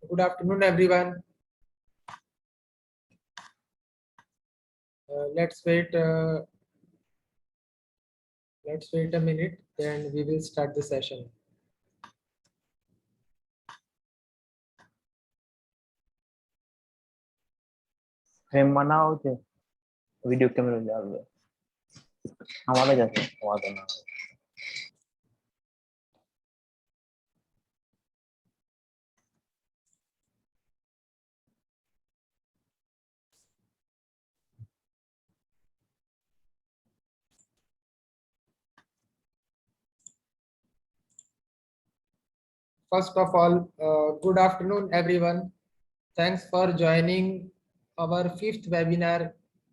Good afternoon, everyone. Let's wait. Let's wait a minute, then we will start the session. Frame बनाओ थे video camera ले आओ हमारे जैसे आवाज ना First of all, good afternoon, everyone. Thanks for joining our fifth webinar,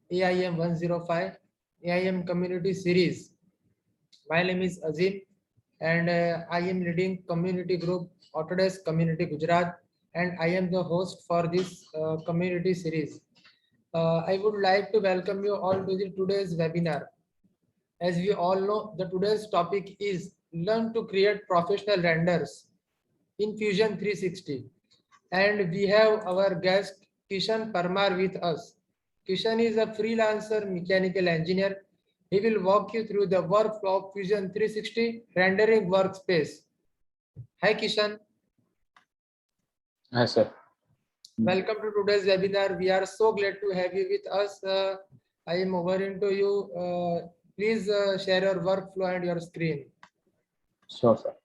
AIM 105, AIM Community Series. My name is Azim, and I am leading community group Autodesk Community Gujarat, and I am the host for this community series. I would like to welcome you all to the today's webinar. As we all know, the today's topic is learn to create professional renders in Fusion 360. And we have our guest Kishan Parmar with us. Kishan is a freelancer mechanical engineer. He will walk you through the workflow of Fusion 360 rendering workspace. Hi Kishan. है sir Welcome to today's webinar. We are so glad to have you with us. I am over into you. Please share your workflow and your screen. Sure sir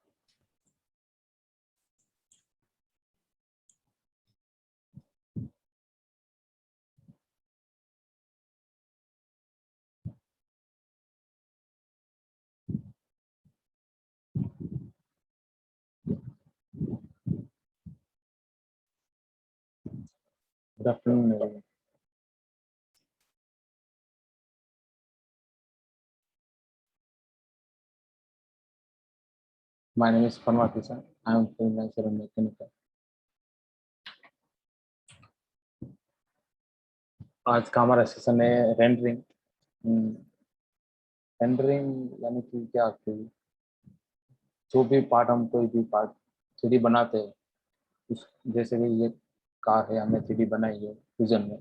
good afternoon everyone. My name is Parmar Kishan. I am freelancer and mechanical. आज का हमारा session है rendering rendering यानी कि क्या कि जो भी पार्ट हम कोई भी पार्ट 3D बनाते हैं उस जैसे कि ये कार है हमने 3D बनाई है फ्यूजन में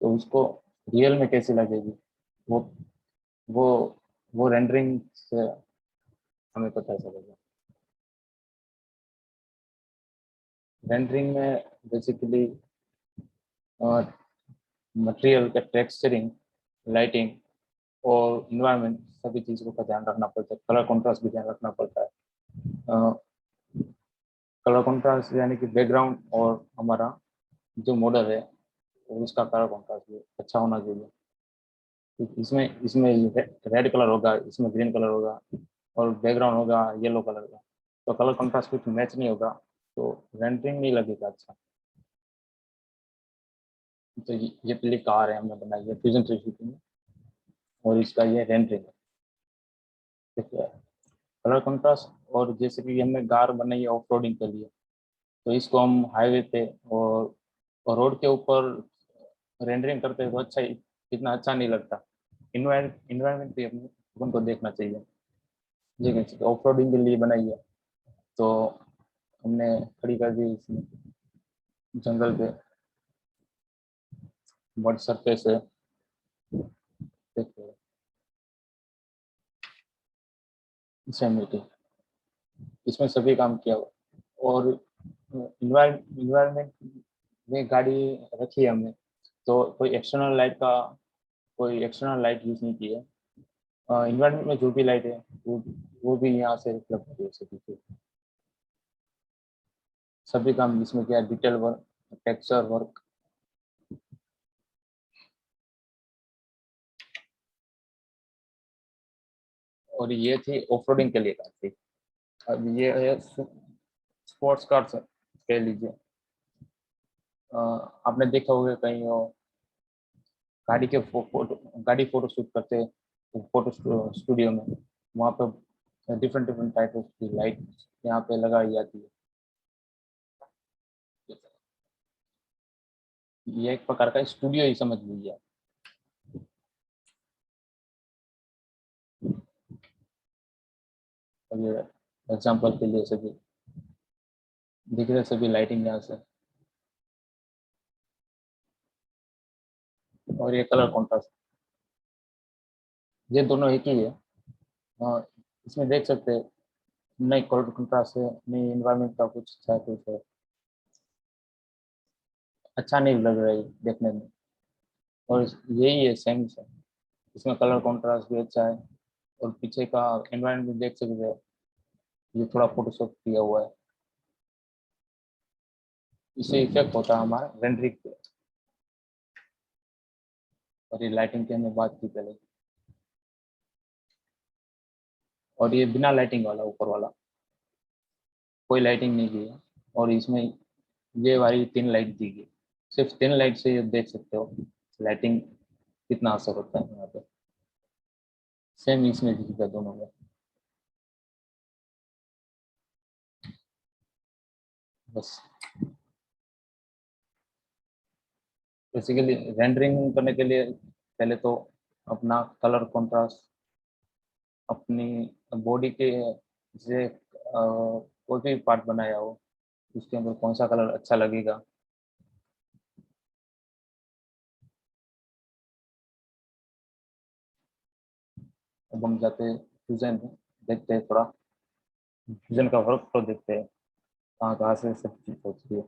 तो उसको रियल में कैसे लगेगी वो वो वो रेंडरिंग से हमें पता चलेगा रेंडरिंग में बेसिकली मटेरियल का टेक्सचरिंग लाइटिंग और इन्वायरमेंट सभी चीज़ों का ध्यान रखना पड़ता है कलर कॉन्ट्रास्ट भी ध्यान रखना पड़ता है कलर कॉन्ट्रास्ट यानी कि बैकग्राउंड और हमारा जो मॉडल है उसका कलर कॉन्ट्रास्ट भी अच्छा होना चाहिए इसमें इसमें रेड कलर होगा इसमें ग्रीन कलर होगा और बैकग्राउंड होगा येलो कलर का तो कलर कॉन्ट्रास्ट कुछ मैच नहीं होगा तो रेंडरिंग नहीं लगेगा अच्छा तो ये पहली कार है हमने बनाई है फ्यूजन 360 में और इसका ये रेंडरिंग है कलर कंट्रास्ट और जैसे कि हमने कार बनाई है ऑफ रोडिंग के लिए तो इसको हम हाईवे पे और रोड के ऊपर रेंडरिंग करते हैं तो अच्छा इतना अच्छा नहीं लगता इन्वायरमेंट भी अपन को देखना चाहिए जी ऑफ रोडिंग के लिए बनाई है तो हमने खड़ी कर दी इसमें जंगल पे मड सरफेस है इसमें सभी काम किया और इन्वायरमेंट में गाड़ी रखी है हमने तो कोई एक्सटर्नल लाइट यूज नहीं की है इन्वायरमेंट में जो भी लाइट है वो भी यहाँ से उपलब्ध हो सकी थी सभी काम इसमें किया डिटेल वर्क टेक्सचर वर्क और ये थी ऑफरोडिंग के लिए कार थी अब ये है स्पोर्ट्स कार कह लीजिए आपने देखा होगा कहीं गाड़ी के गाड़ी फोटो शूट करते फोटो स्टूडियो में वहाँ पे डिफरेंट डिफरेंट टाइप की लाइट यहाँ पे लगाई जाती है ये एक प्रकार का स्टूडियो ही समझ लीजिए ये एग्जांपल के लिए सभी दिख रहे सभी लाइटिंग यहाँ से। और ये कलर कॉन्ट्रास्ट, ये दोनों एक ही है। इसमें देख सकते हैं नई कलर कंट्रास्ट है, नई एनवायरनमेंट का कुछ अच्छा कुछ है, अच्छा नहीं लग रहा है देखने में। और यही है सेम है, इसमें कलर कॉन्ट्रास्ट भी अच्छा है। और पीछे का एनवायरनमेंट देख सकते हैं, ये थोड़ा फोटोशॉप किया हुआ है, इससे इफेक्ट होता है हमारा रेंडरिंग पे। और ये लाइटिंग की हमने बात की पहले, और ये बिना लाइटिंग वाला ऊपर वाला, कोई लाइटिंग नहीं की है। और इसमें ये वाली 3 लाइट दी गई, सिर्फ 3 लाइट से ये देख सकते हो लाइटिंग कितना असर होता है यहाँ पे। सेम इसमें दिखेगा दोनों में। बस बेसिकली रेंडरिंग करने के लिए पहले तो अपना कलर कॉन्ट्रास्ट, अपनी बॉडी के जैसे कोई भी पार्ट बनाया हो उसके अंदर कौन सा कलर अच्छा लगेगा, अब हम जाते हैं फ्यूजन में, देखते हैं थोड़ा फ्यूजन का वर्क तो देखते हैं कहाँ कहाँ से सब चीज होती है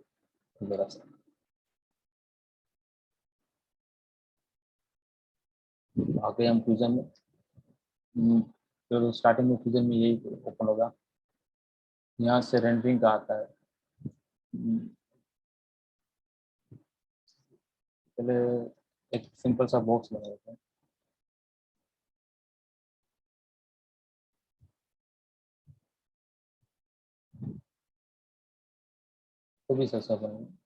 वगैरह से। आगे हम फ्यूजन में तो स्टार्टिंग में फ्यूजन में यही ओपन होगा, यहाँ से रेंडरिंग का आता है। हम्म, पहले एक सिंपल सा बॉक्स बना देते हैं। तो भी सस्ता बनेगा।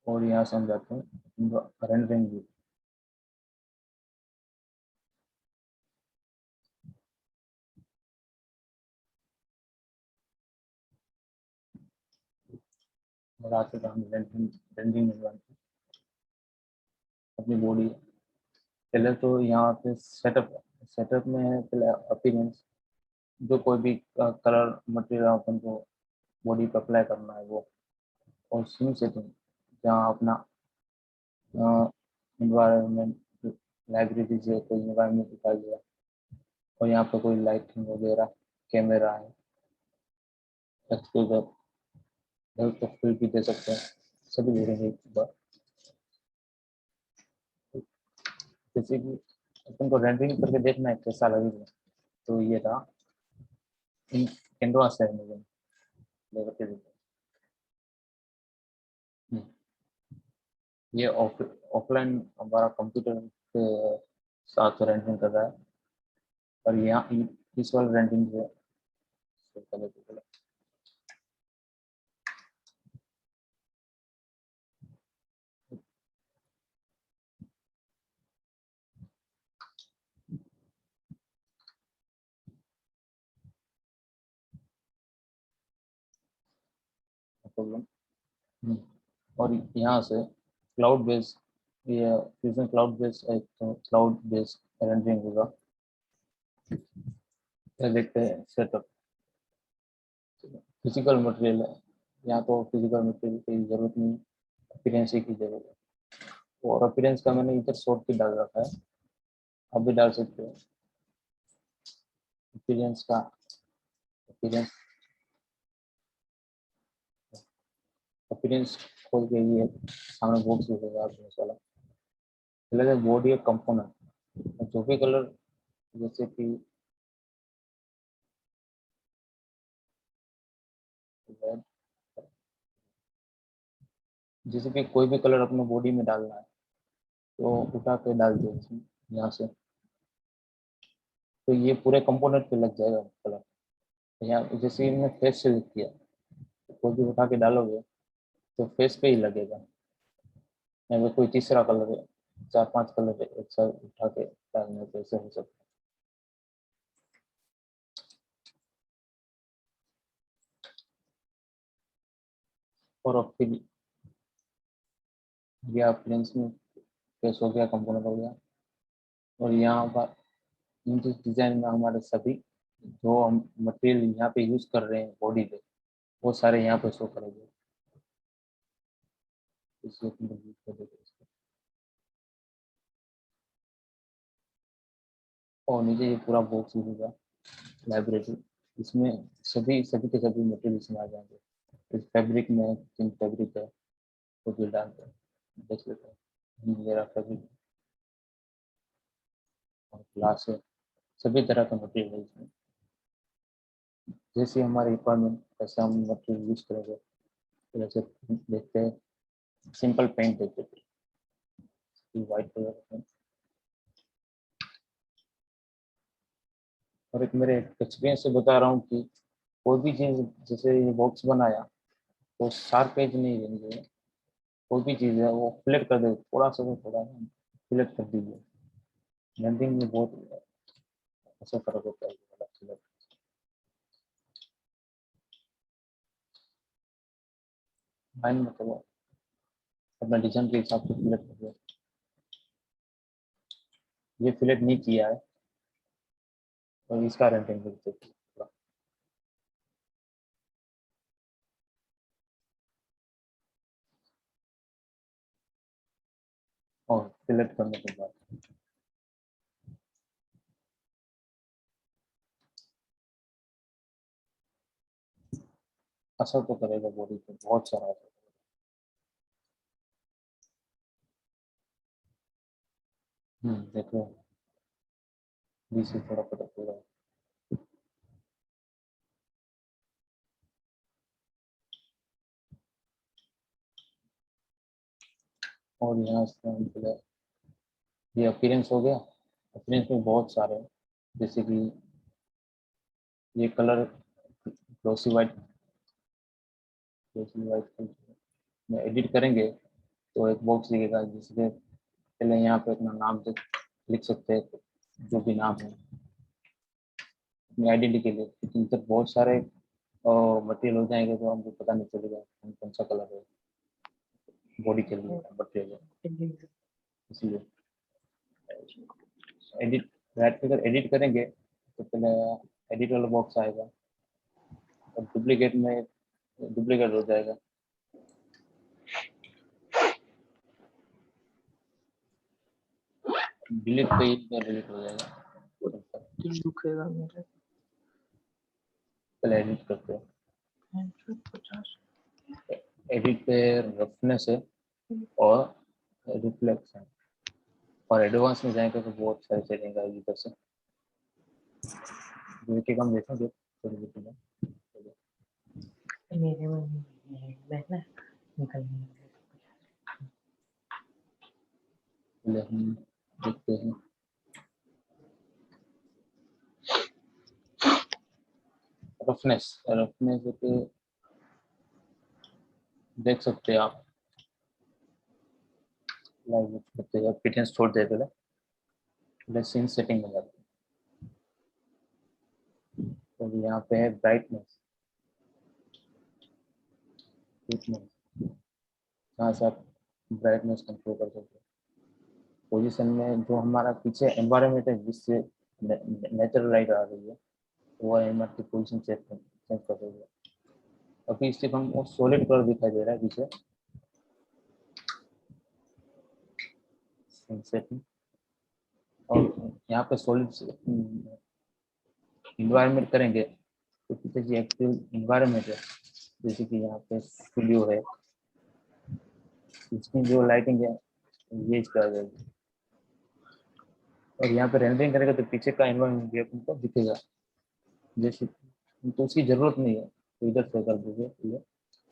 और यहाँ से हम जाते हैं रेंडरिंग व्यू। और आते हैं हम रेंडरिंग रेंडरिंग में जाते हैं अपनी बॉडी। पहले तो यहाँ पे सेटअप, सेटअप में है पहले अपीयरेंस, जो कोई भी कलर मटेरियल अपन को बॉडी पे अप्लाई करना है वो। और सीन सेटिंग, जहाँ अपना इन्वायरमेंट लाइब्रेरी से कोई इन्वायरमेंट दिखाई गया, और यहाँ पे कोई लाइटिंग वगैरह, कैमरा है, एक्सपोजर, हेल्थ तो फुल भी दे सकते हैं, सभी दे रहे हैं एक बार। जैसे कि अपन को रेंडरिंग करके देखना है कैसा लगेगा, तो ये रहा इन कैनवास है मुझे लेकर के। ये ऑफलाइन हमारा कंप्यूटर के साथ रेंडरिंग कर रहा है, और यहाँ इस वाला रेंडरिंग जो है प्रॉब्लम। और यहाँ से क्लाउड बेस्ड, ये फ्यूजन क्लाउड बेस्ड एक क्लाउड बेस्ड रेंडरिंग होगा। ये देखते हैं सेटअप, फिजिकल मटेरियल है, यहाँ तो फिजिकल मटेरियल की जरूरत नहीं, अपीयरेंस की जरूरत है। और अपीयरेंस का मैंने इधर शॉर्ट भी डाल रखा है, आप भी डाल सकते हो अपीयरेंस का। अपीयरेंस अपीयरेंस खोल के ये सामने बॉक्स दिखेगा आपको साला। पहले बॉडी एक कंपोनेंट, जो भी कलर जैसे कि रेड, जैसे कि कोई भी कलर अपने बॉडी में डालना है तो उठा के डाल दो इसमें, यहाँ से, तो ये पूरे कंपोनेंट पे लग जाएगा कलर। यहाँ जैसे हमने फेस सेलेक्ट किया, तो कोई भी उठा के डालोगे तो फेस पे ही लगेगा। अगर कोई तीसरा कलर है, 4-5 कलर है एक साथ उठा के डालने तो ऐसे हो सकता है। और अब फिर ये प्लेन्स में फेस हो गया, कंपोनेंट हो गया। और यहाँ पर इन डिजाइन में हमारे सभी जो हम मटेरियल यहाँ पे यूज कर रहे हैं बॉडी पे, वो सारे यहाँ पे शो करेंगे। इसलिए तुम लोग यूज कर देते इसको। और नीचे ये पूरा बॉक्स मिलेगा लाइब्रेरी, इसमें सभी के सभी मटेरियल इसमें आ जाएंगे। इस फैब्रिक में किन फैब्रिक है वो भी डालते हैं, देख लेते हैं। मेरा फैब्रिक और ग्लास है, सभी तरह का मटेरियल है इसमें। जैसे हमारी रिक्वायरमेंट वैसे हम मटेरियल यूज करेंगे। जैसे देखते हैं सिंपल पेंट देखते हैं, व्हाइट कलर है। और एक मेरे एक्सपीरियंस से बता रहा हूँ कि कोई भी चीज़, जैसे ये बॉक्स बनाया तो शार्प एज नहीं रहेंगे। कोई भी चीज़ है वो फ्लैट कर दे, थोड़ा सा तो थोड़ा फ्लैट कर दीजिए। ब्लेंडिंग में बहुत अच्छा फर्क होता है। फाइन, मतलब अपना डिजाइन के हिसाब से फ्लैट कर दिया। ये फ्लैट नहीं किया है और इसका रेंटिंग करते हैं। और फ्लैट करने के बाद असर तो करेगा बॉडी पे, बहुत सारा असर। देखो बीच से थोड़ा फर्क हो रहा है। और यहाँ से हम पहले ये अपीयरेंस हो गया। अपीयरेंस में बहुत सारे हैं, जैसे कि ये colour glossy white, glossy white में एडिट करेंगे तो एक बॉक्स दिखेगा जिसके पहले यहाँ पे अपना नाम लिख सकते हैं, जो भी नाम है अपनी आइडेंटिटी के लिए। लेकिन जब बहुत सारे मटेरियल हो जाएंगे तो हमको पता नहीं चलेगा कौन सा कलर है बॉडी के लिए मटेरियल है। इसलिए एडिट, राइट क्लिक कर एडिट करेंगे तो पहले एडिट वाला बॉक्स आएगा और डुप्लीकेट हो जाएगा। डिलीट पे ही डिलीट हो जाएगा। दुखेगा मेरे। पहले एडिट करते हैं। एडिट पे रफनेस है और रिफ्लेक्स है, और एडवांस में जाएंगे तो बहुत सारी सेटिंग आएगी इधर से, जो कि हम देखेंगे थोड़ी देर में। मेरे में ना निकल पहले हम देखते हैं रफनेस। रफनेस पे देख सकते हैं आप, लाइव करते हैं फिटनेस छोड़ दे पहले सीन सेटिंग में जाते हैं। तो यहाँ पे है ब्राइटनेस, जहाँ से आप ब्राइटनेस कंट्रोल कर सकते हैं। पोजीशन में जो हमारा पीछे एनवायरनमेंट है जिससे नेचुरल लाइट आ रही है, वो एनवायरनमेंट की पोजीशन चेंज कर रही है। अभी सिर्फ हमको सॉलिड कलर दिखाई दे रहा है पीछे सेटिंग। और यहाँ पे सॉलिड इन्वायरमेंट करेंगे तो पीछे जो एक्टिव इन्वायरमेंट है, जैसे कि यहाँ पे स्टूडियो है, इसकी जो लाइटिंग है ये इस पर आ जाएगी। और यहाँ पे रेंडरिंग करेगा तो पीछे का एनवायरनमेंट भी आपको दिखेगा। जैसे तो उसकी जरूरत नहीं है तो इधर से कर दीजिए ये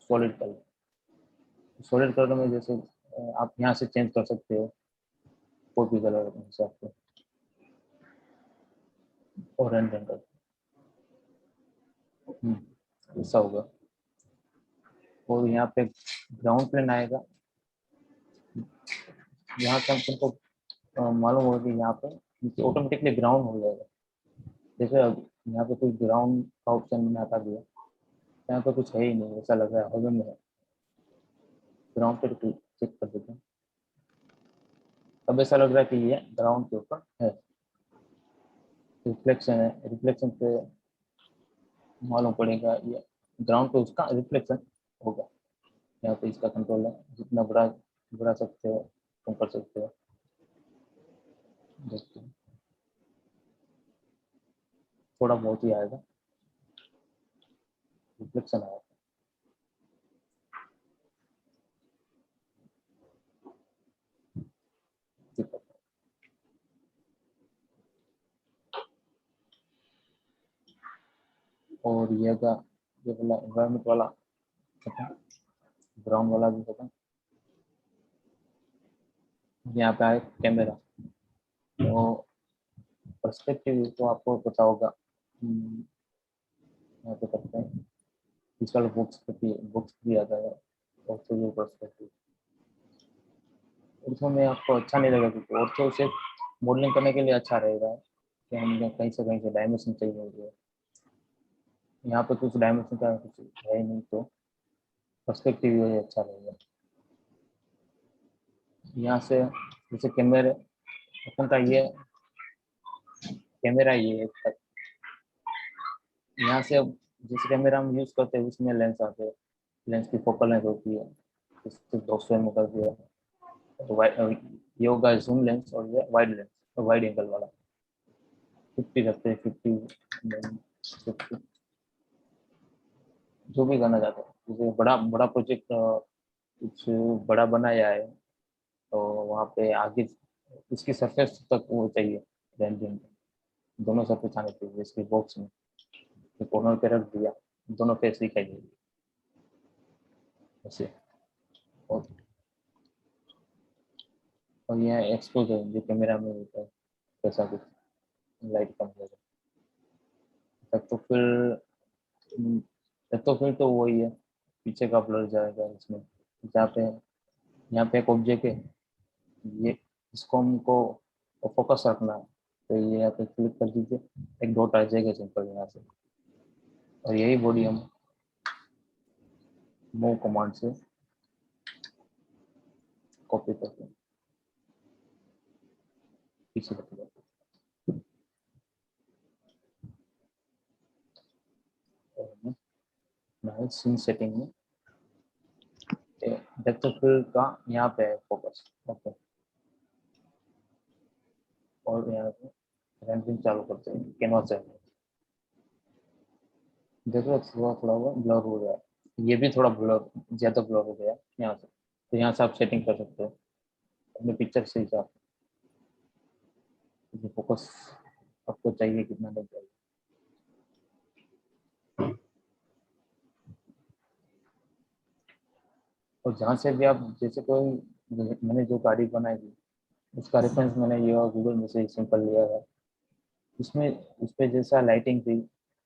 सॉलिड कलर। सॉलिड कलर में जैसे आप यहाँ से चेंज कर सकते हो कोई भी कलर अपने हिसाब से, और रेंडरिंग कर ऐसा होगा। और यहाँ पे ग्राउंड प्लेन आएगा, यहाँ से हम तुमको मालूम होगा कि यहाँ पे ऑटोमेटिकली ग्राउंड हो जाएगा। जैसे अब यहाँ पे कोई ग्राउंड का ऑप्शन मैंने हटा दिया, यहाँ पे कुछ है ही नहीं, ऐसा लग रहा है हवा में है। ग्राउंड पे चेक कर देते हैं, अब ऐसा लग रहा है कि ये ग्राउंड के ऊपर है। रिफ्लेक्शन है, रिफ्लेक्शन पे मालूम पड़ेगा ये ग्राउंड पे उसका रिफ्लेक्शन होगा। यहाँ पे इसका कंट्रोल है, जितना बड़ा बढ़ा सकते हो कम कर सकते हो। देखते हैं, थोड़ा बहुत ही आएगा रिफ्लेक्शन आएगा। ठीक है। और ये का ये वाला एनवायरनमेंट वाला खत्म, ग्राउंड वाला भी खत्म। यहाँ पे आए कैमरा, तो पर्सपेक्टिव तो आपको पता होगा। यहाँ पे करते हैं इसका बुक्स भी आता है और तो पर्सपेक्टिव। ऑर्थो में आपको अच्छा नहीं लगेगा क्योंकि ऑर्थो से मॉडलिंग करने के लिए अच्छा रहेगा कि हमें कहीं से डायमेंशन चाहिए होगी है। यहाँ पे कुछ डायमेंशन का कुछ है ही नहीं, तो पर्सपेक्टिव ये अच्छा रहेगा। यहाँ से जैसे कैमरे अपन का ये कैमरा ये है, यहाँ से अब जिस कैमरा हम यूज करते हैं उसमें लेंस आते हैं, लेंस की फोकल लेंथ होती है, इससे 200 एम का दिया है। तो ये होगा जूम लेंस और ये वाइड लेंस, वाइड एंगल वाला 50 रखते हैं, 50 जो भी करना चाहते हैं। जैसे बड़ा बड़ा प्रोजेक्ट कुछ बड़ा बनाया है तो वहाँ पे आगे उसकी सरफेस तक वो चाहिए रेंडिंग, दोनों सरफेस आने चाहिए। इसके बॉक्स में कॉर्नर पे रख दिया, दोनों फेस दिखाई देगी ऐसे। और यहाँ एक्सपोज है जो कैमरा में होता है, कैसा कुछ लाइट कम होगा तब तो फिर तो वही है, पीछे का ब्लर जाएगा इसमें। जहाँ पे यहाँ पे एक ऑब्जेक्ट है, ये इसको हमको फोकस रखना है, तो ये यहाँ पे क्लिक कर दीजिए, एक डॉट आ जाएगा सिंपल यहाँ से। और यही बॉडी हम मूव कमांड से कॉपी करते हैं, पीछे रख जाते हैं। सीन सेटिंग में डेप्थ ऑफ फील्ड का यहाँ पे है फोकस, ओके। और यहाँ पे रेंडरिंग चालू करते हैं कैनवास से। देखो थोड़ा थोड़ा हुआ ब्लर हो गया, ये भी थोड़ा ब्लर, ज्यादा ब्लर हो गया यहाँ से। तो यहाँ से आप सेटिंग कर सकते हो अपने पिक्चर से हिसाब से, फोकस आपको चाहिए कितना नहीं चाहिए। और जहाँ से भी आप जैसे कोई मैंने जो गाड़ी बनाई थी उसका रेफरेंस मैंने ये गूगल में से सिंपल लिया है। उसमें उस पर जैसा लाइटिंग थी,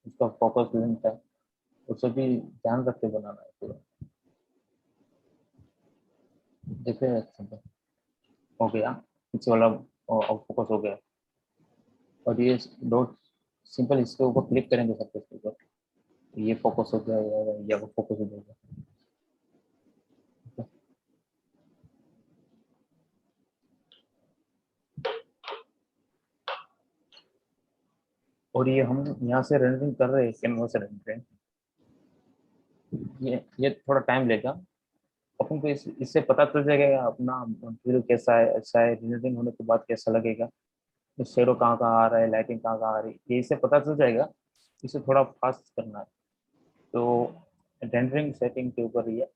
उसका फोकस लेंथ था, वो सभी ध्यान रख के बनाना है पूरा। देखिए simple हो गया, पीछे वाला फोकस हो गया। और ये डॉट सिंपल इसके ऊपर क्लिक करेंगे सरफेस के ऊपर, ये फोकस हो गया या वो फोकस हो जाएगा। और ये हम यहाँ से रेंडरिंग कर रहे हैं कैनवा से रेंडरिंग, ये थोड़ा टाइम लेगा। अपन को इससे पता चल जाएगा अपना वीडियो कैसा है, अच्छा है, रेंडरिंग होने के बाद कैसा लगेगा, शेडो कहाँ कहाँ आ रहा है, लाइटिंग कहाँ कहाँ आ रही है, ये इससे पता चल जाएगा। इसे थोड़ा फास्ट करना है, तो रेंडरिंग सेटिंग के ऊपर ही है।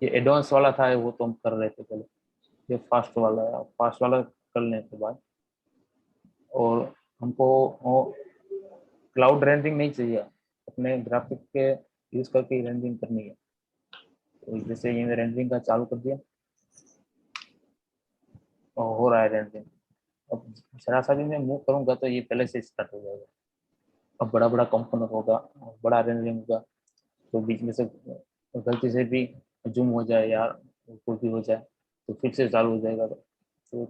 ये एडवांस वाला था वो तो हम कर रहे थे पहले, ये फास्ट वाला है, फास्ट वाला करने के बाद। और हमको क्लाउड रेंडरिंग नहीं चाहिए, अपने ग्राफिक के यूज करके रेंडरिंग करनी है। तो जैसे ये रेंडरिंग का चालू कर दिया और हो रहा है रेंडरिंग। अब जरा सा भी मैं मूव करूंगा तो ये पहले से स्टार्ट हो जाएगा। अब बड़ा बड़ा कंपोनेंट होगा, बड़ा रेंडरिंग होगा, तो बीच में से गलती से भी जूम हो जाए या कुछ भी हो जाए तो फिर से चालू हो जाएगा, तो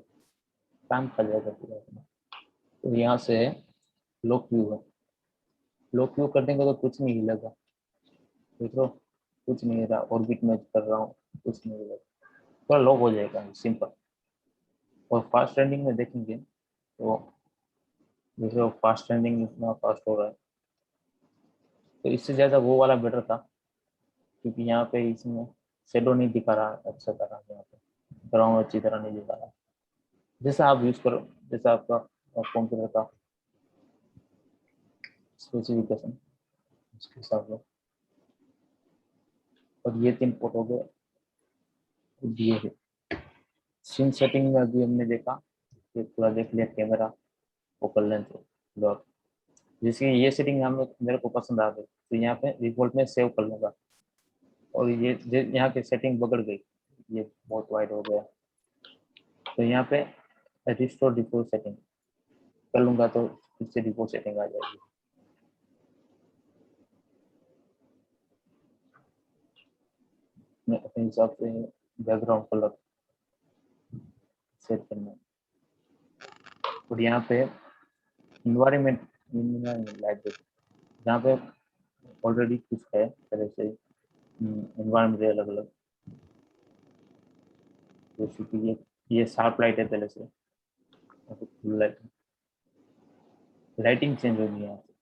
टाइम खा जाएगा पूरा अपना। तो यहाँ से लॉक व्यू है, लॉक व्यू करने का तो कुछ नहीं हिलेगा, देख लो कुछ नहीं रहा, ऑर्बिट में कर रहा हूँ कुछ नहीं हिलेगा, थोड़ा लॉक हो जाएगा सिंपल। और फास्ट रनिंग में देखेंगे तो जैसे फास्ट ट्रेंडिंग इतना फास्ट हो रहा है, तो इससे ज़्यादा वो वाला बेटर था, क्योंकि यहाँ पे इसमें शेडो नहीं दिखा रहा अच्छा तरह, यहाँ पे ग्राउंड अच्छी तरह नहीं दिखा रहा, जैसा आप यूज करो, जैसा आपका कंप्यूटर का स्पेसिफिकेशन उसके हिसाब से। और ये 3 पोर्ट हो गए। ये है सीन सेटिंग में, अभी हमने देखा, ये पूरा देख लिया, कैमरा, फोकल लेंथ, ब्लॉक, जिसकी ये सेटिंग हमें मेरे को पसंद आ गई, तो यहाँ पे डिफॉल्ट में सेव कर लूंगा। और ये यहाँ की सेटिंग बगड़ गई, ये बहुत वाइड हो गया, तो यहाँ पे रिस्टोर डिफॉल्ट सेटिंग कर लूंगा, तो फिर से डिफॉल्ट सेटिंग आ जाएगी। मैं अपने हिसाब से बैकग्राउंड कलर सेट करना है। और यहाँ पे इन्वायरमेंट लाइट, जहाँ पे ऑलरेडी कुछ है पहले से इन्वायरमेंट अलग अलग, जैसे कि ये शार्प लाइट है पहले से, लाइट, लाइटिंग चेंज होगी यहाँ से।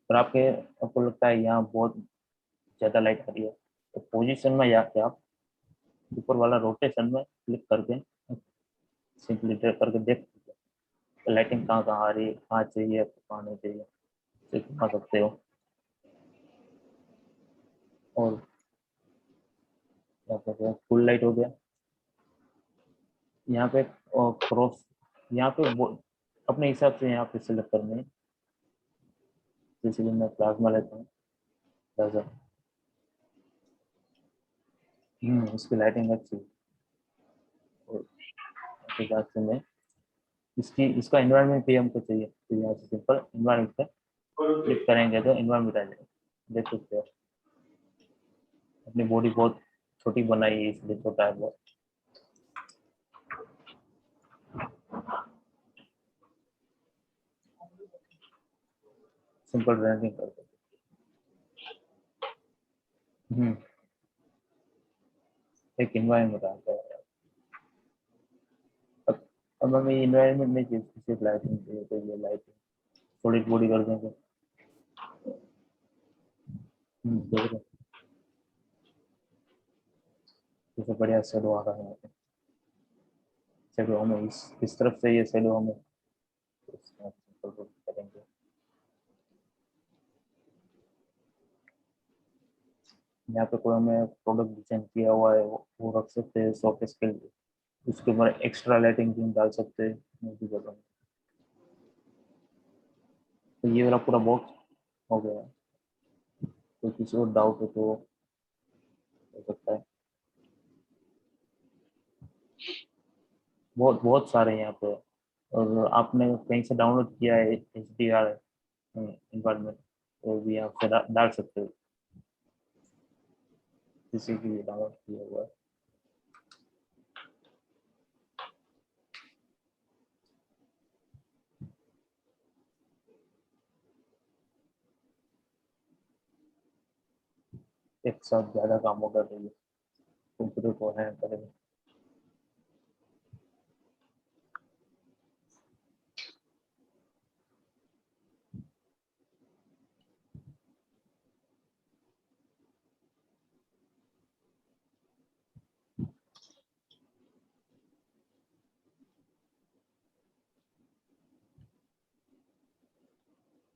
और आपको लगता है यहाँ बहुत ज़्यादा लाइट आ रही है, तो पोजीशन में जाके आप ऊपर वाला रोटेशन में क्लिक करके सिंपली ड्रैग करके देख सकते हो लाइटिंग कहाँ कहाँ आ रही है, कहाँ चाहिए, कहाँ नहीं चाहिए, तो घुमा सकते हो। और क्या कहते हैं, फुल लाइट हो गया। यहाँ पे क्रॉस, यहाँ पे अपने हिसाब से यहाँ पे सिलेक्ट करने है, जैसे कि मैं प्लाज्मा लेता हूँ, प्लाज्मा, इसकी लाइटिंग अच्छी है। और उसके हिसाब से मैं इसका एनवायरनमेंट भी हमको चाहिए, तो यहाँ से सिंपल एनवायरनमेंट पे क्लिक करेंगे तो एनवायरनमेंट आ जाएगा, देख सकते हो। अपनी बॉडी बहुत छोटी बनाई है, इसलिए छोटा है बहुत। सिंपल रेंडरिंग करते हैं। एक एनवायरनमेंट आता है। अब हमें एनवायरनमेंट में सिर्फ लाइटिंग चाहिए, तो ये लाइटिंग सॉलिड बॉडी कर देंगे। देख रहे हैं, जैसे बढ़िया शेडो आ रहा है यहाँ पे। शेडो हमें इस तरफ से, ये शेडो हमें करेंगे। यहाँ पे कोई हमें प्रोडक्ट डिजाइन किया हुआ है, वो रख सकते हैं शोकेस के लिए, उसके ऊपर एक्स्ट्रा लाइटिंग भी डाल सकते हैं, मैं भी कर रहा हूँ। तो ये वाला पूरा बॉक्स हो गया। तो किसी और डाउट हो तो हो सकता है, बहुत बहुत सारे हैं यहाँ पे। और आपने कहीं से डाउनलोड किया है HDR इन्वायरमेंट, तो भी आप से डाल सकते हो, किसी की डाउनलोड किया हुआ है। एक साथ ज़्यादा काम होगा तो ये कंप्यूटर को हैंग करेंगे।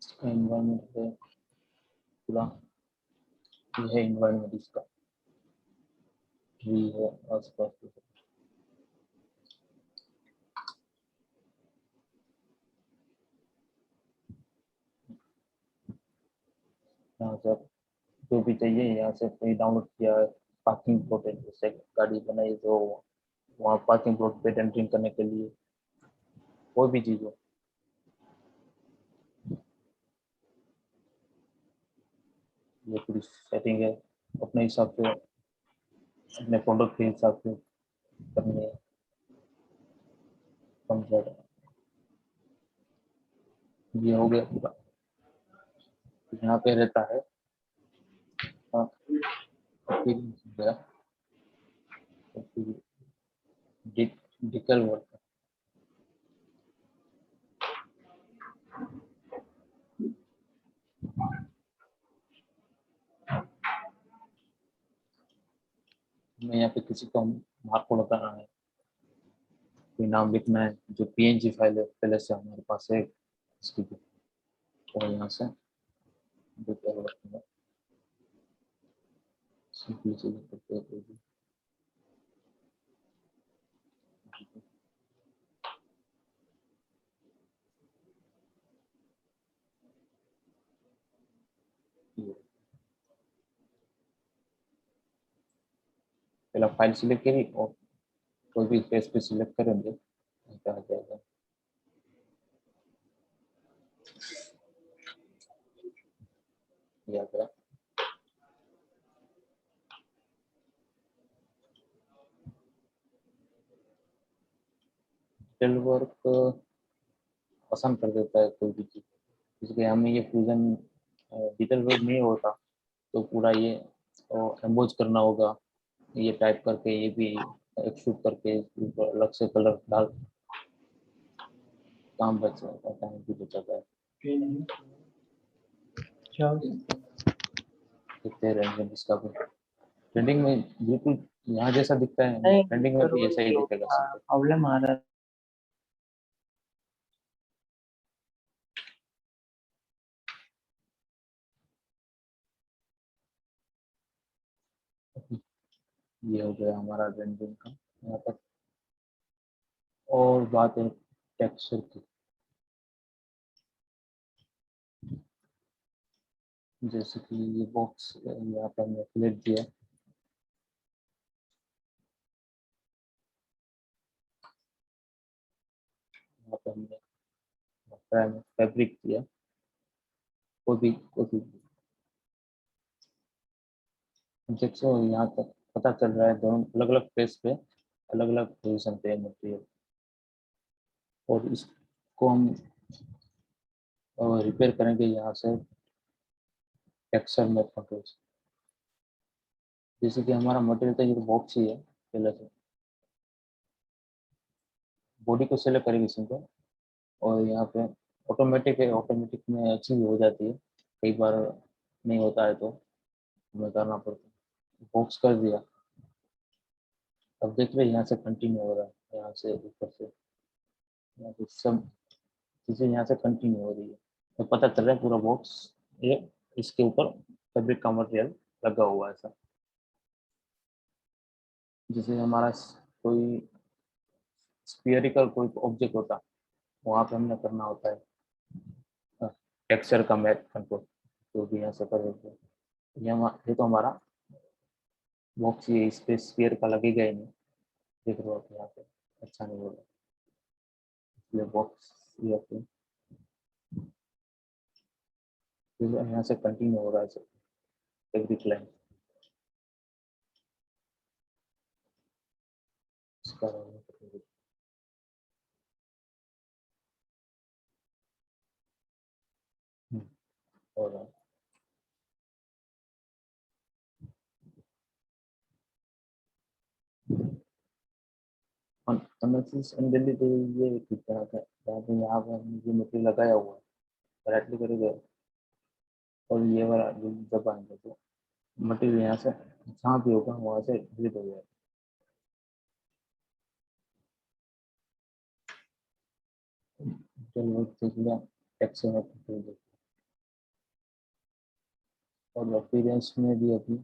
इसका इन्वायरमेंट है पूरा, ये है इन्वायरमेंट इसका, ट्री है आसपास। यहाँ से आप जो भी चाहिए यहाँ से कोई डाउनलोड किया है, पार्किंग प्लॉट है, जैसे गाड़ी बनाई तो वहाँ पार्किंग प्लॉट पे एंट्रिंग करने के लिए, कोई भी चीज़ हो। ये पूरी सेटिंग है, अपने हिसाब से, अपने प्रोडक्ट के हिसाब से करनी है, कम ज़्यादा। ये हो गया पूरा। यहाँ पे रहता है appearance हो गया, डिकल वर्क, हमें यहाँ पे किसी को मार्क को लगाना है, कोई नाम लिखना है, जो पीएनजी फाइल है पहले से हमारे पास है इसकी, तो यहाँ से डिटेल रखूंगा, सिंपली चीजें करते हैं। पहला फाइल सिलेक्ट करी और कोई भी पेज पे सिलेक्ट करेंगे क्या आ जाएगा, ये आ गया। डिटेल वर्क आसान कर देता है कोई भी चीज, इसलिए हमें ये फ्यूजन डिटेल वर्क नहीं होता तो पूरा ये एम्बोज करना होगा, ये टाइप करके ये भी एक्सट्रूड करके ऊपर अलग से कलर डाल, काम बच जाता है, टाइम भी बच जाता है। देखते हैं इसका भी ट्रेंडिंग में बिल्कुल यहाँ जैसा दिखता है, ट्रेंडिंग में भी ऐसा ही दिखेगा सब। प्रॉब्लम आ रहा है। ये हो गया हमारा रेंडरिंग का यहाँ तक। और बात है टेक्सचर की, जैसे कि ये बॉक्स यहाँ पे हमने क्लिक दिया, यहाँ पे हमने फैब्रिक दिया, कोई भी देखो यहाँ तक पता चल रहा है दोनों अलग अलग पेज पे अलग अलग पोजिशन पे है मटेरियल, और इसको हम रिपेयर करेंगे यहाँ से टेक्सचर में कंट्रोल्स। जैसे कि हमारा मटेरियल तो ये बॉक्स ही है, पहले से बॉडी को सेलेक्ट करेंगे सिंपल, और यहाँ पे ऑटोमेटिक है, ऑटोमेटिक में अच्छी भी हो जाती है, कई बार नहीं होता है तो हमें करना पड़ता है। बॉक्स कर दिया, अब देख रहे हैं यहाँ से कंटिन्यू हो रहा है, यहाँ से ऊपर से यहाँ पे सब चीज़ें यहाँ से कंटिन्यू हो रही है, तो पता चल रहा है पूरा बॉक्स ये इसके ऊपर फैब्रिक का मटेरियल लगा हुआ है ऐसा। जैसे हमारा कोई स्फीयरिकल कोई ऑब्जेक्ट होता, वहाँ पे हमने करना होता है टेक्सचर का मैथ कंट्रोल, तो भी यहाँ से कर देते हैं। ये तो हमारा बॉक्स ये इस पे स्फीयर का लगेगा ही नहीं, देख रहे हो आप यहाँ पे अच्छा नहीं होगा, इसलिए बॉक्स ये यहाँ से कंटिन्यू हो रहा है फैब्रिक लाइन इसका हो रहा है। कन्वेंशंस इन दिल्ली तो ये कितना था, यहाँ पे हमने जो मटेरियल लगाया हुआ है राइटली करेंगे और ये वाला जो दबाएंगे तो मटेरियल यहाँ से जहाँ भी होगा वहाँ से डिलीट हो जाएगा। चलो देख लिया टेक्सचर में control देखो। और अपीयरेंस में भी अभी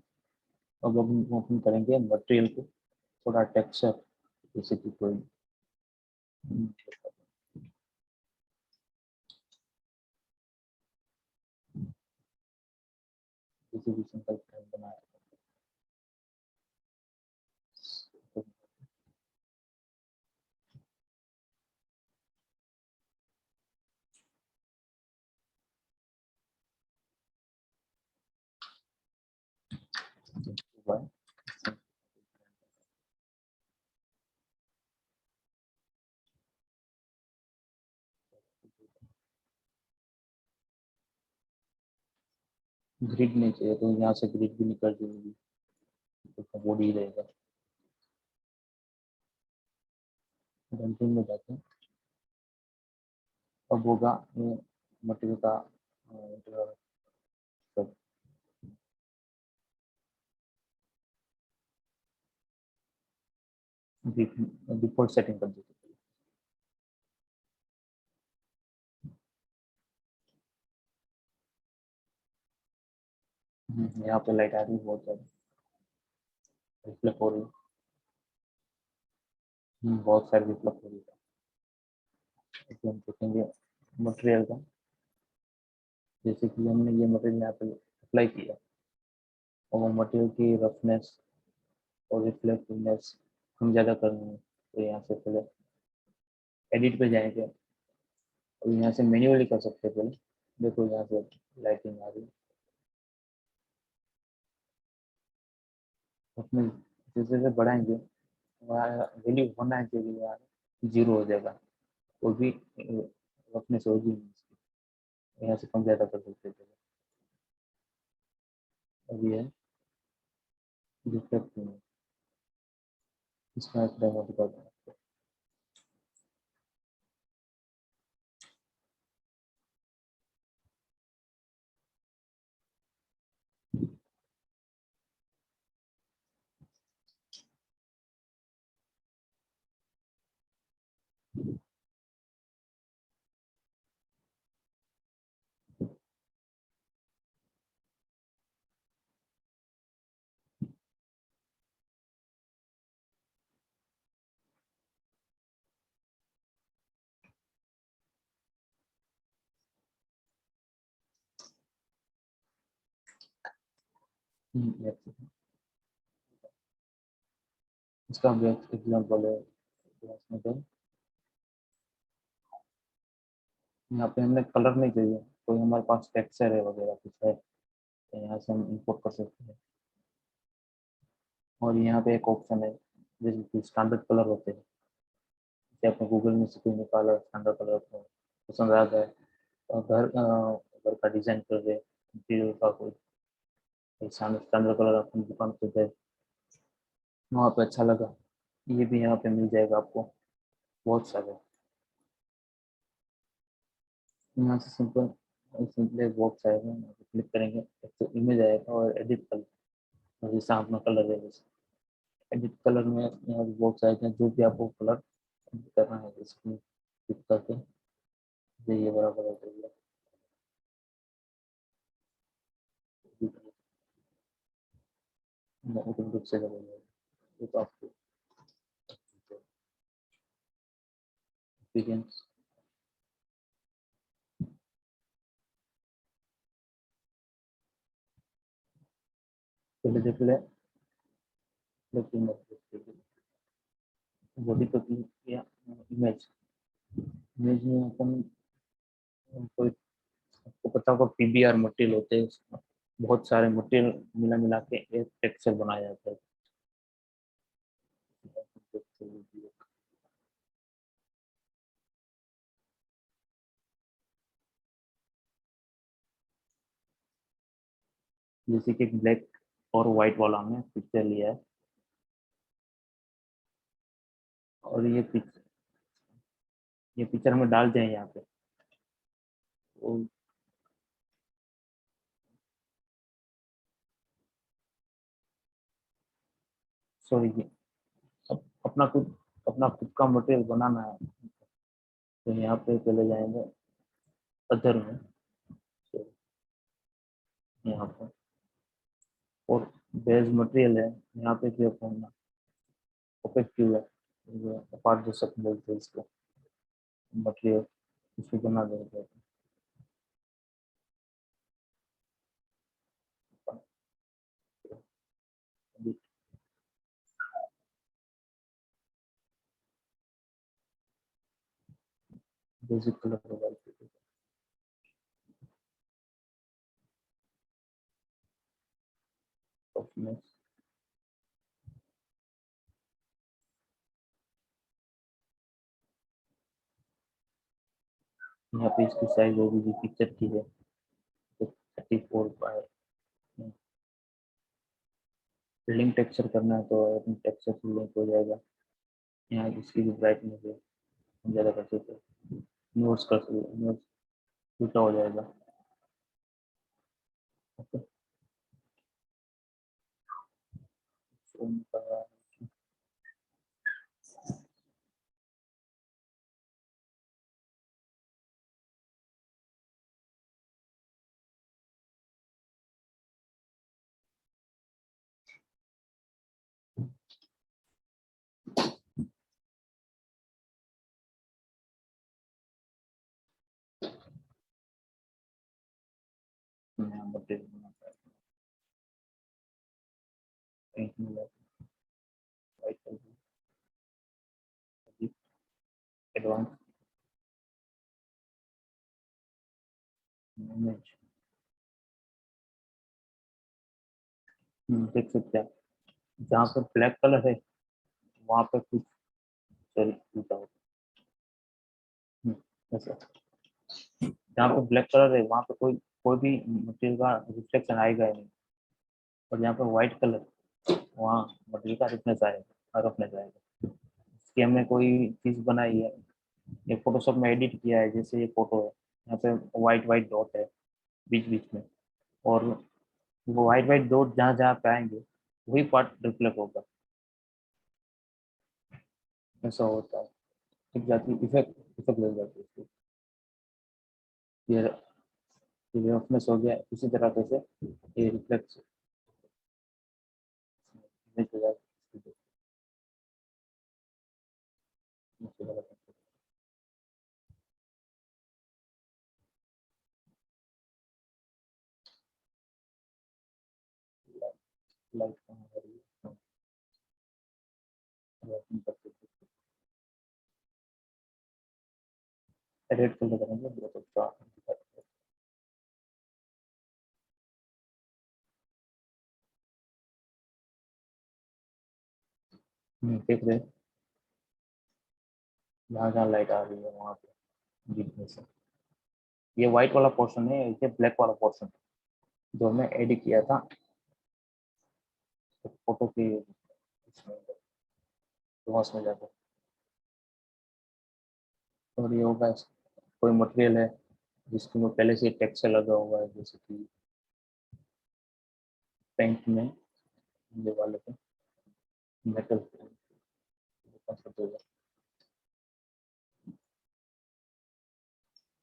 अब हम ओपन करेंगे मटेरियल को थोड़ा टेक्सचर, जैसे कि कोई किसी भी सिंपल फ्रेम बनाया तो हुआ है। ग्रिड नहीं चाहिए तो यहाँ से ग्रिड भी निकल जाएगी, तो बॉडी रहेगा। रंटिंग में जाते हैं, अब होगा मटेरियल का सब डिफॉल्ट सेटिंग कर देते हैं। यहाँ पे लाइट आ रही है, बहुत ज्यादा रिफ्लेक्ट हो रही है। बहुत सारी रिफ्लेक्ट हो रही है। तो हम देखेंगे मटेरियल का, जैसे कि हमने ये मटेरियल यहाँ पे अप्लाई किया और वो मटेरियल की रफनेस और रिफ्लेक्टिवनेस हम ज़्यादा करेंगे। तो यहाँ से पहले एडिट पे जाएंगे और यहाँ से मैन्युअली कर सकते हैं। पहले देखो यहाँ से लाइटिंग आ रही है, उसमें जैसे जैसे बढ़ाएंगे वहाँ वैल्यू होना है चाहिए, यहाँ 0 हो जाएगा, वो भी रफनेस होगी नहीं इसकी। यहाँ से कम ज़्यादा कर सकते हैं। अब ये है रिफ्लेक्टिव, इसमें डेमो दिखा दूँ आपको। एक second। इसका भी एग्जाम्पल है क्लास में तो यहाँ पे हमें कलर नहीं चाहिए, कोई हमारे पास टेक्सचर है वगैरह कुछ है तो यहाँ से हम इंपोर्ट कर सकते हैं। और यहाँ पे एक ऑप्शन है जैसे कि स्टैंडर्ड कलर होते हैं, जैसे आपने गूगल में से कोई निकाला स्टैंडर्ड कलर तो पसंद आता है, और घर का डिजाइन कर रहे इंटीरियर का कोई स्टैंडर्ड कलर अपनी दुकान पे गए वहाँ पे अच्छा लगा, ये भी यहाँ पे मिल जाएगा आपको बहुत सारे। यहाँ से सिंपल एक बॉक्स आएगा, यहाँ पे क्लिक करेंगे एक तो इमेज आएगा और एडिट कलर, जैसे अपना कलर है जैसे एडिट कलर में यहाँ बॉक्स आएगा, जो भी आपको कलर करना है इसमें क्लिक करके ये बड़ा कलर कर दिया। ओपन ग्रुप से करेंगे ये तो आपको एक्सपीरियंस पहले देख ले, लेकिन बॉडी पे क्लिक किया, इमेज इमेज में अपन कोई आपको पता होगा पीबीआर मटेरियल होते हैं, उसमें बहुत सारे मटेरियल मिला मिला के एक टेक्सचर बनाया जाता है। जैसे कि ब्लैक और व्हाइट वाला हमने पिक्चर लिया है और ये पिक्चर हमें डालते हैं यहाँ पे तो सॉरी अपना खुद का मटेरियल बनाना है तो यहाँ पे चले जाएंगे अदर में, तो यहाँ पर और बेस मटेरियल है यहाँ पे जो अपना ओपेक्टिव है, अपार्ट जो सब बोलते हैं इसको मटेरियल, इसको बना देंगे। बेसिक कलर होगा सॉफ्टनेस, यहाँ पे इसकी साइज होगी जो पिक्चर की है तो 34 बाय, लिंक टेक्सचर करना है तो अपनी टेक्सचर से लिंक हो जाएगा। यहाँ इसकी भी ब्राइटनेस है हम ज़्यादा कर सकते हैं, नोट्स कर सकते हैं, नोट्स छोटा हो जाएगा। ओके फोन का मटेरियल बनाता है। पेंट में वाइट कलर एडवांस इमेज देख सकते हैं जहाँ पे ब्लैक कलर है वहाँ पे कुछ लिखा होगा। ऐसा जहाँ पे ब्लैक कलर है वहाँ पे कोई भी मटेरियल का रिफ्लेक्शन आएगा ही नहीं, और जहाँ पे व्हाइट कलर वहाँ मटेरियल का रिफ्लेक्शन आएगा रफनेस आएगा। इसकी हमने कोई चीज़ बनाई है, ये फोटोशॉप में एडिट किया है। जैसे ये फोटो है, यहाँ पे व्हाइट व्हाइट डॉट है बीच बीच में, और वो व्हाइट व्हाइट डॉट जहाँ जहाँ पे आएंगे वही पार्ट रिफ्लेक्ट होगा। ऐसा होता है, ठीक जाती इफेक्ट इफेक्ट लग जाती है इसको। ये रफनेस हो गया, इसी तरह से ये रिफ्लेक्ट लाइट कहाँ आ रही है, रेड कलर करेंगे बहुत अच्छा देख रहे जहाँ जहाँ लाइट आ रही है वहाँ पे बीच में से। ये व्हाइट वाला पोर्शन है, ये ब्लैक वाला पोर्शन जो हमने एडिट किया था फोटो की इसमें में जाकर। और ये होगा कोई मटेरियल है जिसके में पहले से टेक्सचर लगा हुआ है, जैसे कि पेंट में ये वाले पे मेटल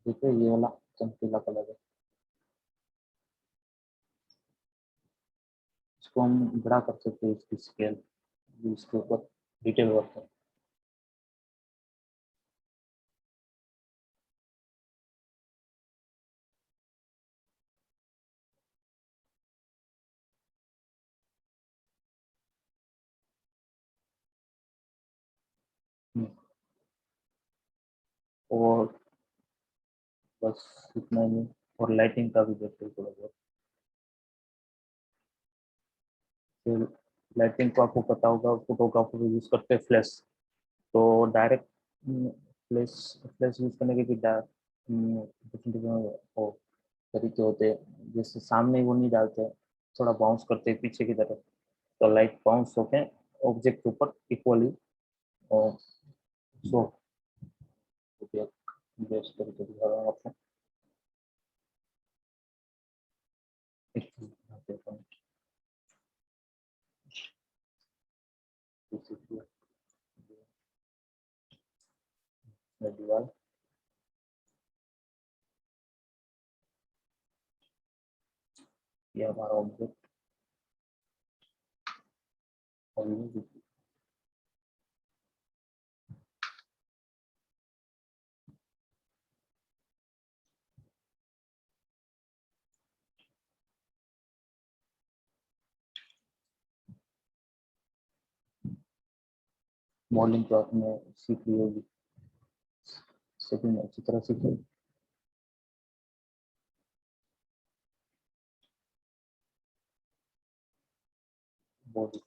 देखिए ये वाला चमकीला कलर है, इसको हम बड़ा कर सकते हैं इसकी स्केल, इसके ऊपर डिटेल वर्क है। और बस इतना ही, और लाइटिंग का भी देखते हैं थोड़ा बहुत। फिर लाइटिंग को आपको पता होगा, फोटोग्राफर यूज करते हैं फ्लैश, तो डायरेक्ट फ्लैश फ्लैश यूज करने के भी वो तरीके होते हैं। जैसे सामने वो नहीं डालते, थोड़ा बाउंस करते हैं पीछे की तरफ, तो लाइट बाउंस होके ऑब्जेक्ट के ऊपर इक्वली और शो बेस्ट तरीके दिखा रहा हूँ आपको। एक चीज दिखाते हैं, दीवार ये हमारा ऑब्जेक्ट और ये मॉडलिंग तो आपने सीख ली होगी, सेटिंग अच्छी तरह सीखी। बॉडी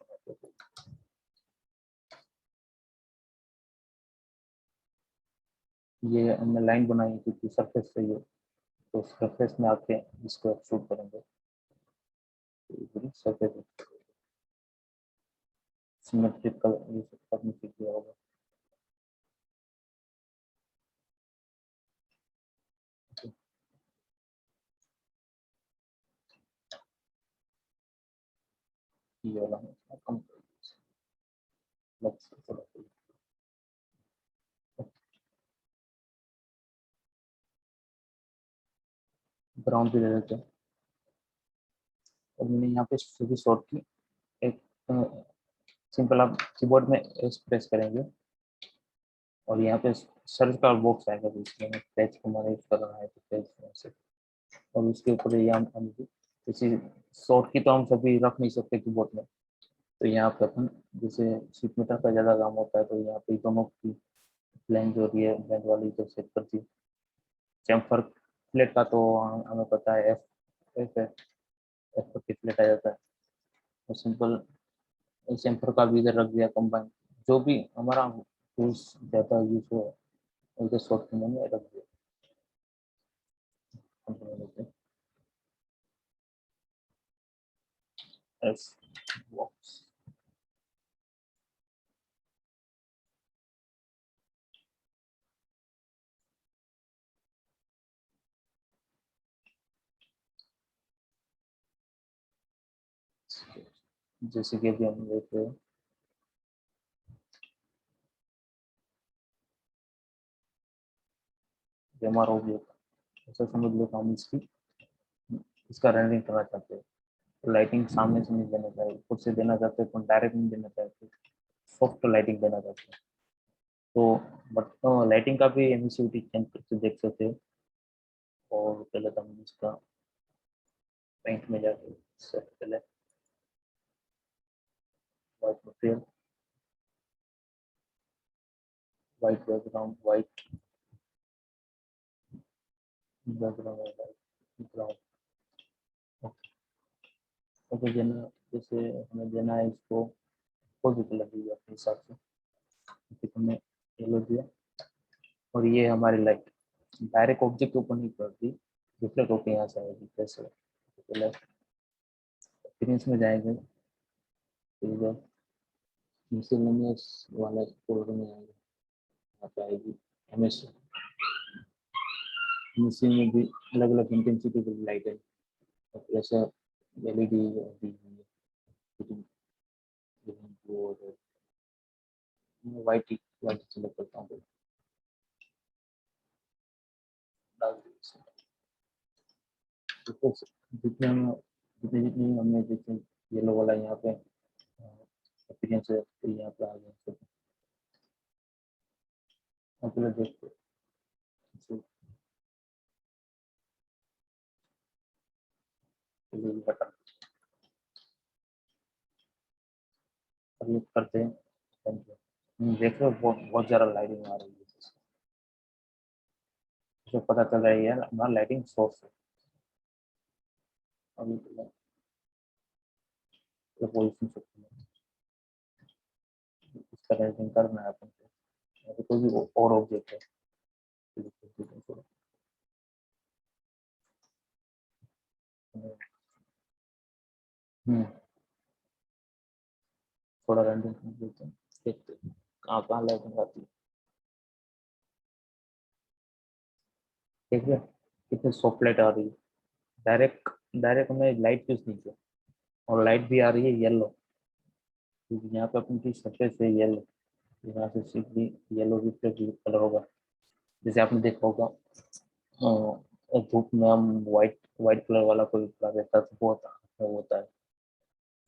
ये हमने लाइन बनाई क्योंकि सरफेस चाहिए, तो सरफेस में आके इसको शूट करेंगे। सरफेस सिमेट्रिकल ये सब आपने सीख लिया होगा। ये वाला है कम ब्राउन भी ले लेते हैं। और मैंने यहाँ पे सीधी शॉर्ट की एक सिंपल, आप कीबोर्ड में एस प्रेस करेंगे और यहाँ पे सर्च का बॉक्स आएगा, जिसमें पेज को मैनेज करना है तो पेज से, और उसके ऊपर ये हम इसी शॉर्ट की तो हम सभी रख नहीं सकते कीबोर्ड में, तो यहाँ पे अपन जैसे शीट मीटर का ज़्यादा काम होता है तो यहाँ पे दोनों की लाइन जो रही है ब्लेंड वाली जो सेट कर दी। चैम्फर प्लेट का तो हमें पता है एफ एफ है, एफ पर प्लेट आ जाता है, तो सिंपल चैम्फर का भी इधर रख दिया कंबाइन, जो भी हमारा टूल्स ज़्यादा यूज हो उनके शॉर्ट में रख दिया। एस बॉक्स जैसे कि अभी हम देख रहे हैं हमारा ऑब्जेक्ट ऐसा समझ लो कि हम इसका रेंडरिंग करना चाहते हैं, तो लाइटिंग सामने से नहीं देना चाहिए, खुद से देना चाहते हैं तो डायरेक्ट नहीं देना चाहते, सॉफ्ट लाइटिंग देना चाहते हैं, तो बट लाइटिंग का भी एमिसिविटी चेंज करके देख सकते हैं। और पहले तो हम इसका पेंट में जाके सबसे पहले white material, white background, white background, white ground. Okay देना, जैसे हमें देना है इसको कोई भी कलर दीजिए अपने हिसाब से, ठीक हमने येलो दिया। और ये हमारी लाइट डायरेक्ट ऑब्जेक्ट के ऊपर नहीं पड़ती, रिफ्लेक्ट होकर यहाँ से आएगी कैसे, पहले एक्सपीरियंस में जाएंगे, फिर मिसलेनियस वाला फोल्डर में आएगा, यहाँ पे आएगी एमएस, एमएससी में भी अलग अलग इंटेंसिटी की लाइट है, जैसे एलईडी दी हुई है, और वाइट वाइट सेलेक्ट करता हूँ, जितने हम जितने जितनी हमने जैसे येलो वाला यहाँ पे एक्सपीरियंस है तो यहाँ पे आ गया, तो पहले देखते बटन करते हैं, देख रहे हो बहुत ज़्यादा लाइटिंग आ रही है, जो पता चल रहा है यार हमारा लाइटिंग सोर्स है। अभी पोजिशन सकते हैं, इस तरह से करना है अपन को, कोई भी और ऑब्जेक्ट है, थोड़ा रेंडरिंग कर देते हैं, देखते हैं कहाँ कहाँ लाइटिंग आती है, ठीक है कितने सॉफ्ट लाइट आ रही है, डायरेक्ट डायरेक्ट हमें लाइट यूज नहीं किया, और लाइट भी आ रही है येलो, क्योंकि यहाँ पे अपनी की सरफेस है येलो, यहाँ से सीधी येलो रिफ्लेक्ट कलर होगा, जैसे आपने देखा होगा धूप में हम व्हाइट व्हाइट कलर वाला कोई कलर रहता है तो बहुत वो होता है,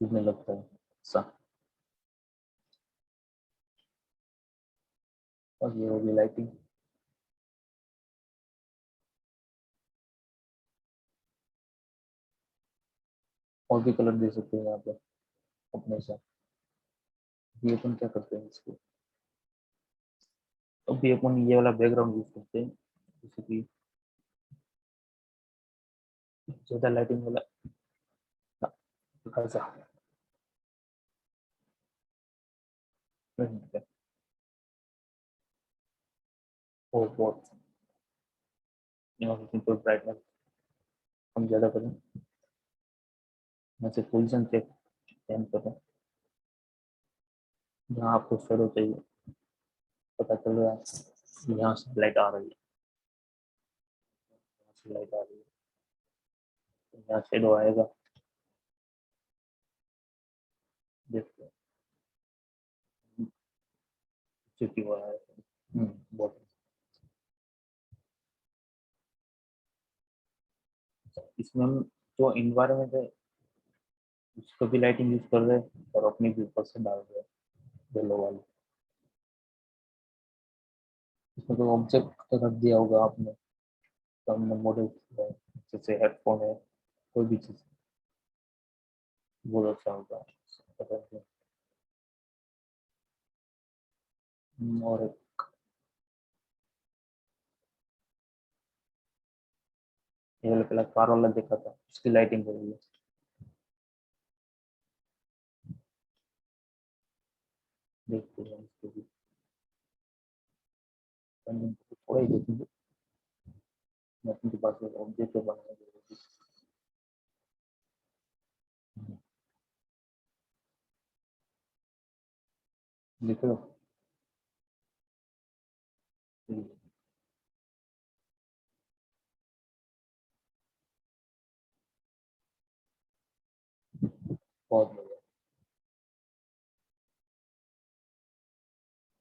चुभने लगता है सा, और ये होगी लाइटिंग। और भी कलर दे सकते हैं यहाँ पे अपने साथ, ये अपन क्या करते हैं इसको, अभी अपन ये वाला बैकग्राउंड यूज करते हैं, जैसे कि ज्यादा लाइटिंग वाला हल्का सा वो बहुत यहाँ से सिंपल ब्राइटनेस हम ज्यादा करें, यहाँ से पोजिशन चेक चेंज करें, जहाँ आपको शेडो चाहिए पता चल रहा है, यहाँ से लाइट आ रही है, यहाँ से लाइट आ रही है, यहाँ शेडो आएगा, देखते हैं चुकी हुआ है, बहुत इसमें हम जो इन्वायरमेंट है उसको भी लाइटिंग यूज कर रहे हैं और अपने भी ऊपर से डाल रहे हैं येलो वाली, इसमें तो ऑब्जेक्ट रख दिया होगा आपने, तो हमने मॉडल जैसे हेडफोन है कोई भी चीज़, बहुत अच्छा होगा। और ये वाला पहला कार वाला देखा था, उसकी लाइटिंग हो रही है। देखते हैं इसको भी, थोड़ा ही देखेंगे। मैं अपने पास ऑब्जेक्ट बनाने देख लो। बहुत बढ़िया,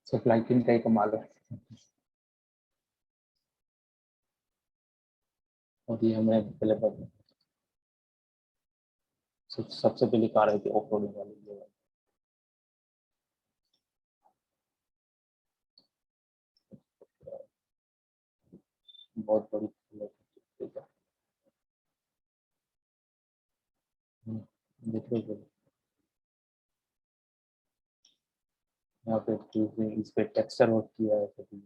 सप्लाई चेन का ही कमाल है। और ये हमें पहले सबसे पहले कार आई थी ऑफ रोडिंग वाली ये। बहुत बड़ी देखो यहाँ पे इस पे टेक्सचर वर्क किया है सभी।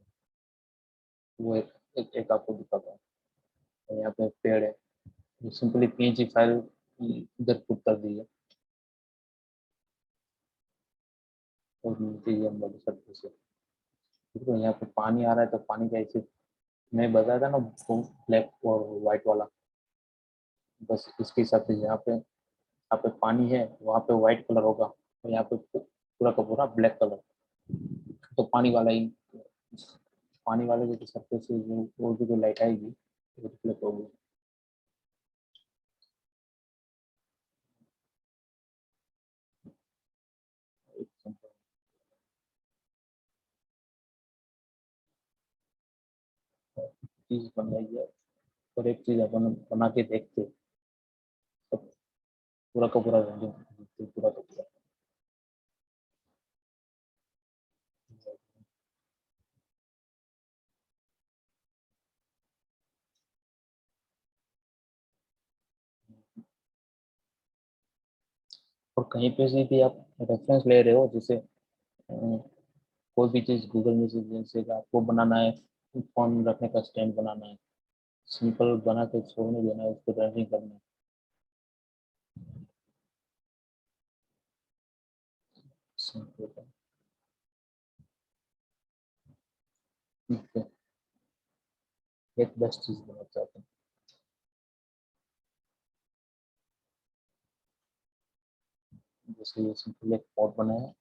वो एक आपको दिखाता हूँ। यहाँ पे पेड़ है, सिंपली पीएनजी फाइल इधर पुट कर दी है और नीचे ये हम बड़ी सकते से। देखो यहाँ पे पानी आ रहा है तो पानी का ऐसे मैं बताया था ना, ब्लैक और व्हाइट वाला, बस इसके हिसाब से यहाँ पे पानी है, वहाँ पे व्हाइट कलर होगा और यहाँ पे पूरा का पूरा ब्लैक कलर। तो पानी वाला ही, पानी वाले जो सरफेस से वो जो लाइट आएगी वो रिफ्लेक्ट होगी। चीज बन रही है और एक चीज अपन बना के देखते, तो पूरा का पूरा रंगीन, पूरा का पूरा। और कहीं पे से भी आप रेफरेंस ले रहे हो, जैसे कोई भी चीज गूगल में से आपको बनाना है, फोन रखने का स्टैंड बनाना है, सिंपल बना के छोड़ने देना है, उसको रेंडरिंग करना है। सिंपल है। ठीक है, एक बेस्ट चीज बनाना चाहते हैं। जैसे ये सिंपल एक पॉट बनाया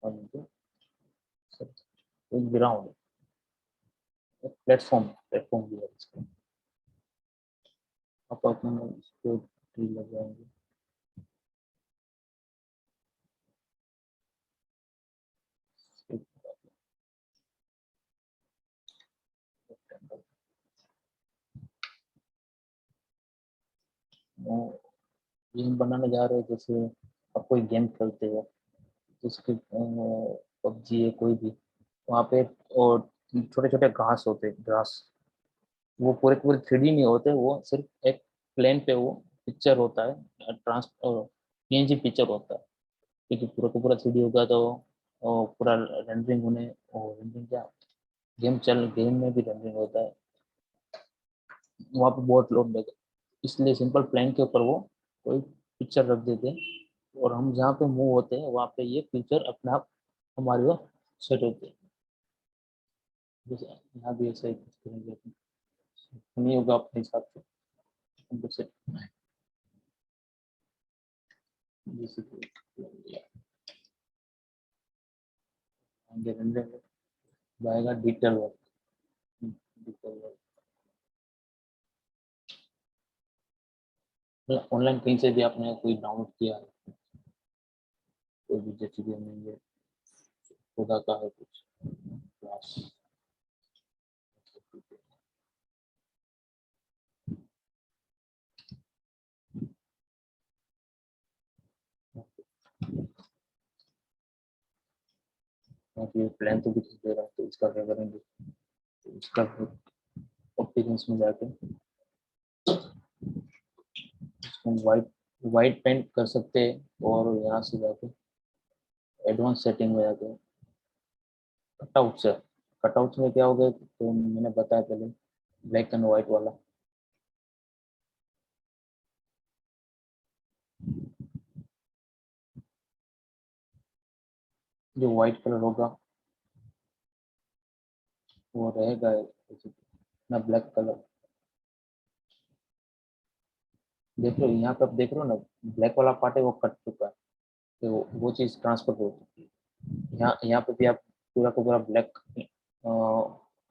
और इनको एक ग्राउंड, एक प्लेटफॉर्म प्लेटफॉर्म भी है इसका। आप अपने इसको ट्री लग जाएंगे। ये हम बनाने जा रहे हैं, जैसे आप कोई गेम खेलते हो, जिसके पबजी है कोई भी, वहाँ पे और छोटे छोटे घास होते हैं, घास, वो पूरे पूरे 3D नहीं होते, वो सिर्फ एक प्लेन पे वो पिक्चर होता है, ट्रांस पीएनजी पिक्चर होता है। क्योंकि पूरा का पूरा 3D होगा तो पूरा रेंडरिंग होने, और रेंडरिंग क्या, गेम में भी रेंडरिंग होता है, वहाँ पे बहुत लोड लगेगा। इसलिए सिंपल प्लेन के ऊपर वो कोई पिक्चर रख देते हैं और हम जहाँ पे मूव होते हैं वहाँ पे ये पिक्चर अपने आप हमारे वो सेट होते हैं। जैसे यहाँ भी ऐसा ही कुछ करेंगे अपन। नहीं होगा अपने हिसाब से हमको सेट करना है। जैसे कि आगे रेंडर जाएगा detail work, detail work online कहीं से भी आपने कोई डाउनलोड किया है, कोई भी जैसे भी हमें ये खुदा का है कुछ क्लास, ये प्लान तो कुछ दे रहा है, तो इसका क्या करेंगे, तो इसका ऑप्टिकल्स में जाके इसको वाइट वाइट पेंट कर सकते हैं और यहाँ से जाके एडवांस सेटिंग में जाके कटआउट से, कटआउट में क्या होगा तो मैंने बताया पहले, ब्लैक एंड व्हाइट वाला। जो व्हाइट कलर होगा वो रहेगा ना ब्लैक कलर। देख लो यहाँ पे, आप देख रहे हो ना, ब्लैक वाला पार्ट है वो कट चुका है, तो वो चीज़ ट्रांसफर हो चुकी है। यहाँ पे भी आप पूरा का पूरा ब्लैक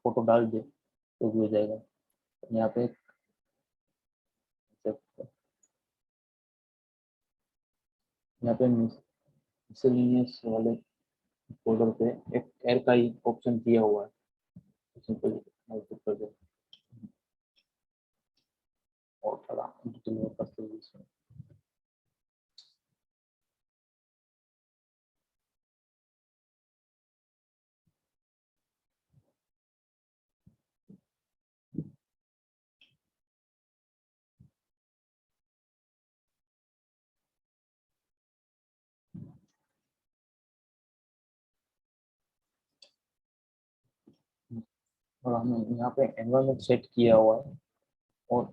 फोटो डाल दे तो भी हो जाएगा। यहाँ पे यहाँ पे मिसलेनियस वाले फोल्डर पे एक एयर का ही ऑप्शन दिया हुआ है, सिंपल कर दो और थोड़ा डिटेल में करते हुए इसमें। और हमने यहाँ पे एनवायरनमेंट सेट किया हुआ है और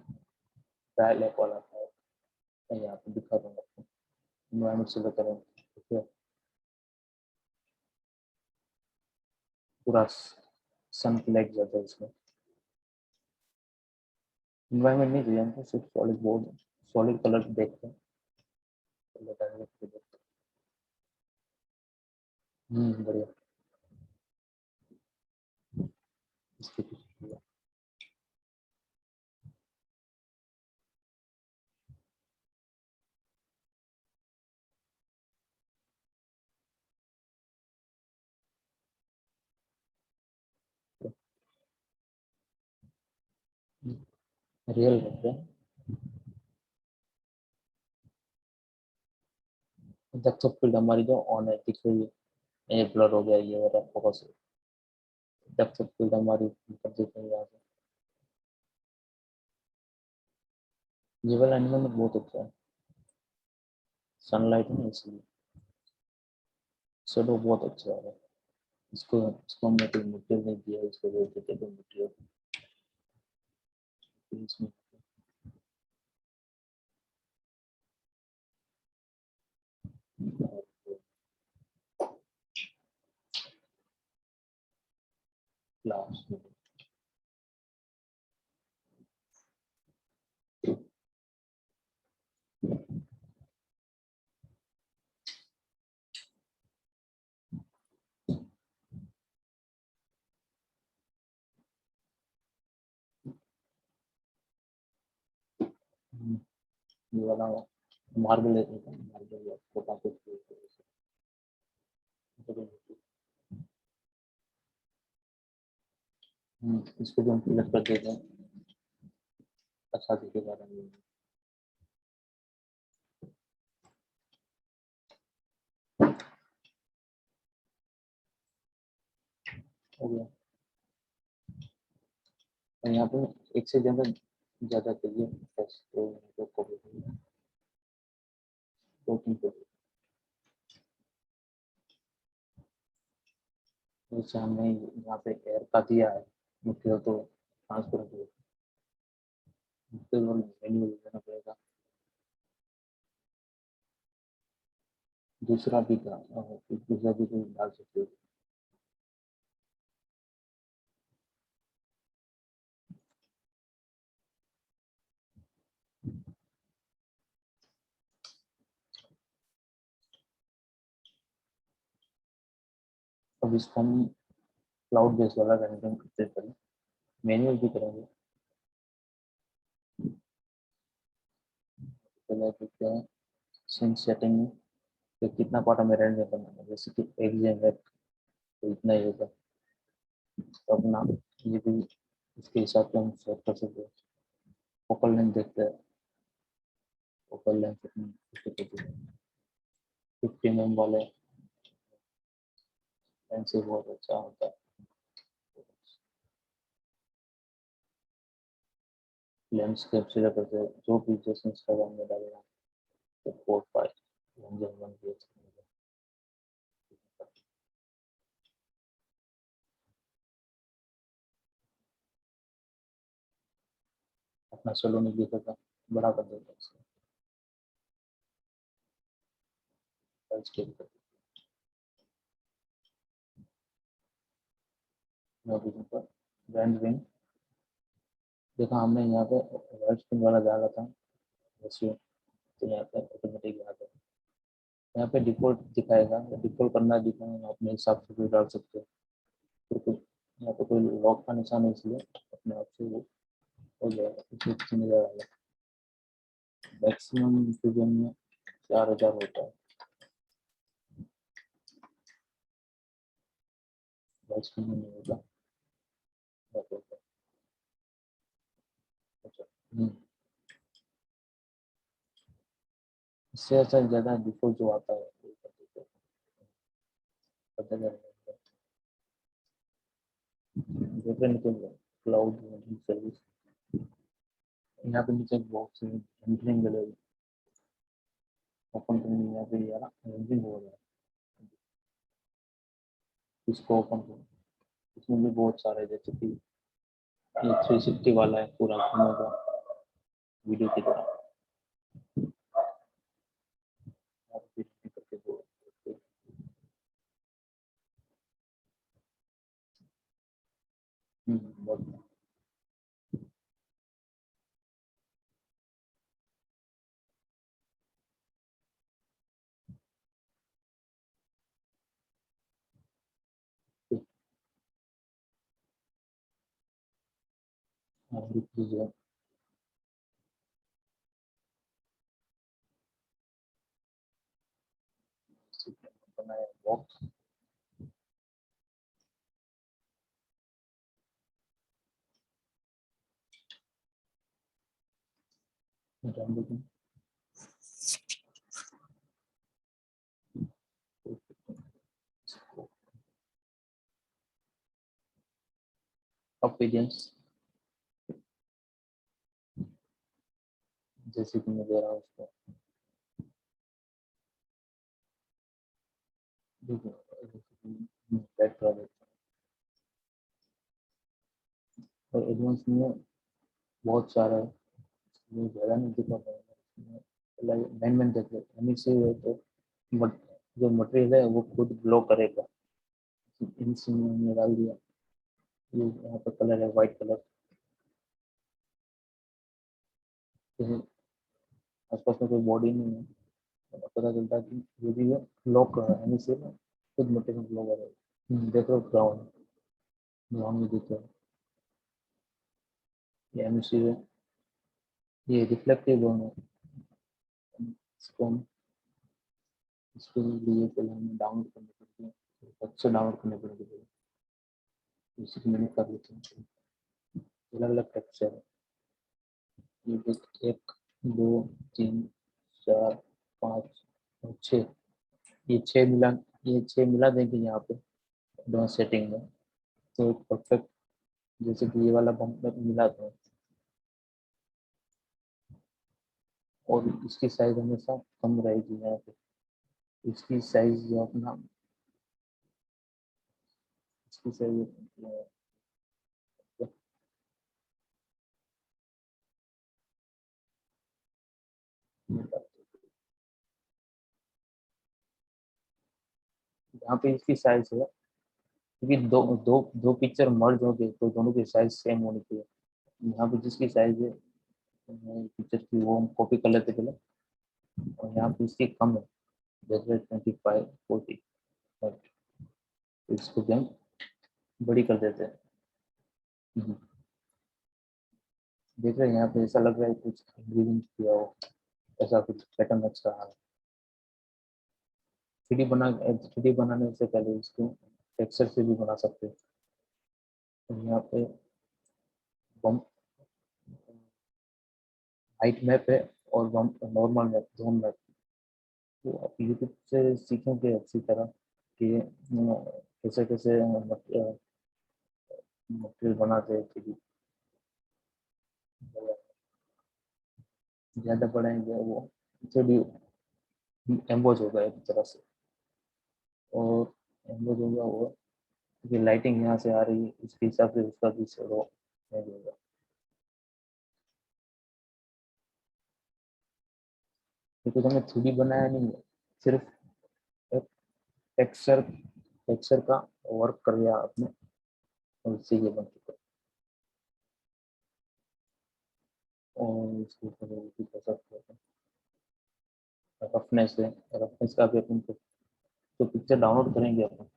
ट्रायल ऐप वाला था, मैं यहाँ पे दिखा दूंगा आपको। एनवायरनमेंट सेलेक्ट करें, ठीक है, पूरा सन लग जाता है इसमें। एनवायरनमेंट नहीं चाहिए हमको, सिर्फ सॉलिड बोर्ड, सॉलिड कलर देखते हैं। बढ़िया। इसके पीछे रियल रहते हैं। डेप्थ ऑफ फील्ड हमारी जो ऑन है दिख रही है, ये ब्लर हो गया, ये मेरा फोकस। डेप्थ ऑफ फील्ड हमारी दिख रही है यहाँ से। ये वाला एनिमेशन बहुत अच्छा है, सनलाइट है ना इसलिए शेडो बहुत अच्छा है। इसको हमने कोई मटेरियल नहीं दिया, इसको दे देते तो मटेरियल इसमें। क्लास ये वाला मार्बल है, मार्बल छोटा कुछ इसको जो हम फिलअप कर देते हैं अच्छा दिखेगा रंग। हो गया। और यहाँ पे एक से ज्यादा चाहिए बस, तो दो तीन को जैसे हमने यहाँ पे एयर का दिया है मटेरियल, तो ट्रांसपेरेंट मैन्युअल देना पड़ेगा। दूसरा भी था, दूसरा भी तो डाल सकते हो। अब इसको हम क्लाउड बेस वाला रेंडरिंग करते करें, मैनुअल भी करेंगे। पहले देखते हैं सीन सेटिंग में तो कितना पार्ट हमें रेंडर करना है, जैसे कि एक जेन है तो इतना ही होगा, तो अपना ये भी इसके हिसाब से हम सेट कर सकते हैं। फोकल लेंथ देखते हैं, फोकल लेंथ अपनी 50 mm वाले लेंस से बहुत अच्छा होता है। लेंस कैप्चर करते हैं जो भी जैसे इंस्टाग्राम में डालना तो 4 5 1 1 अपना सोलो नहीं दिखा था, बड़ा कर देता इसको, स्केल कर देता। ब्रांड विंग देखा हमने यहाँ पे वाइट स्क्रीन वाला डाला था रेशियो, तो यहाँ पे ऑटोमेटिक आ गया। यहाँ पे डिफॉल्ट दिखाएगा, डिफॉल्ट करना दिखाएगा, अपने हिसाब से भी डाल सकते हो। फिर कुछ यहाँ पे कोई लॉक का निशान है, इसलिए अपने आप से वो हो जाएगा। मैक्सिमम फ्यूजन में 4000 होता है, वाइट स्क्रीन में नहीं होता। अच्छा, इससे अच्छा ज़्यादा डिफॉल्ट जो आता है वो कर देते हैं। पता चल जाएगा। डिफरेंट क्लाउड सर्विस, यहाँ पे नीचे बॉक्स है, एंटरिंग गैलरी ओपन करनी, यहाँ पे यार एंटरिंग हो रहा है, इसको ओपन करो। इसमें भी बहुत सारे, जैसे कि ये 360 वाला है, पूरा घूमेगा वीडियो की तरह। आप भी करके दो। बहुत और चीज़ है। बनाया बॉक्स, अपीरियंस जैसे कि मैं दे रहा हूँ उसको, बैक कर देता हूँ। और एडवांस में बहुत सारा है, ये ज़्यादा नहीं दिखा पाएगा। मैन मैन देख लो, हमें से है तो मट, जो मटेरियल है वो खुद ग्लो करेगा। इन सीन में हमने डाल दिया, ये यहाँ पर कलर है वाइट कलर, आसपास में कोई बॉडी नहीं है, तो पता चलता है कि ये भी है लॉक कर रहा है, यानी से ना खुद मटेरियल ग्लो करेगा। देख लो ग्राउंड, ग्राउंड में दिख रहा है ये एमसी है, ये रिफ्लेक्टिव जोन है। इसको हम इसके लिए पहले हमें डाउनलोड करने पड़ते हैं, अच्छे डाउनलोड करने पड़ेंगे। इसी को मैंने कर लेते हैं, अलग अलग टेक्सचर है, ये देख 1 2 3 4 5 और 6, ये 6 मिला, ये 6 मिला देंगे यहाँ पे दोनों सेटिंग में, तो परफेक्ट जैसे कि ये वाला बम्प मिला था। और इसकी साइज हमेशा कम रहेगी यहाँ पे, इसकी साइज जो अपना, इसकी साइज यहाँ पे इसकी साइज है, क्योंकि दो दो दो पिक्चर मर्ज हो गए तो दोनों की साइज सेम होनी चाहिए। यहाँ पे जिसकी साइज है पिक्चर की वो हम कॉपी कर लेते पहले, और यहाँ पे इसकी कम है, जैसे 25 40, इसको भी हम बड़ी कर देते हैं। देख रहे हैं यहाँ पे ऐसा लग रहा है कुछ ग्रीन किया हो, ऐसा कुछ पैटर्न अच्छा है। 3D बनाने से पहले इसको टेक्सचर से भी बना सकते हैं। तो यहाँ पे बम हाइट मैप है और नॉर्मल मैप, जोन मैप, तो आप यूट्यूब से सीखेंगे अच्छी तरह कि कैसे कैसे मटेरियल बनाते हैं। 3D ज़्यादा बढ़ाएंगे वो 3D एम्बोज होगा एक तरह से, और एम्बोज होगा वो क्योंकि लाइटिंग यहाँ से आ रही है, इसके हिसाब से उसका भी शेडो होगा। क्योंकि हमें 3D बनाया नहीं है, सिर्फ एक टेक्सचर टेक्सचर का वर्क कर लिया आपने और उससे ये बन चुका है। और इसके ऊपर वो भी कर सकते हैं, रफनेस है, रफनेस का भी अपन तो पिक्चर डाउनलोड करेंगे अपन,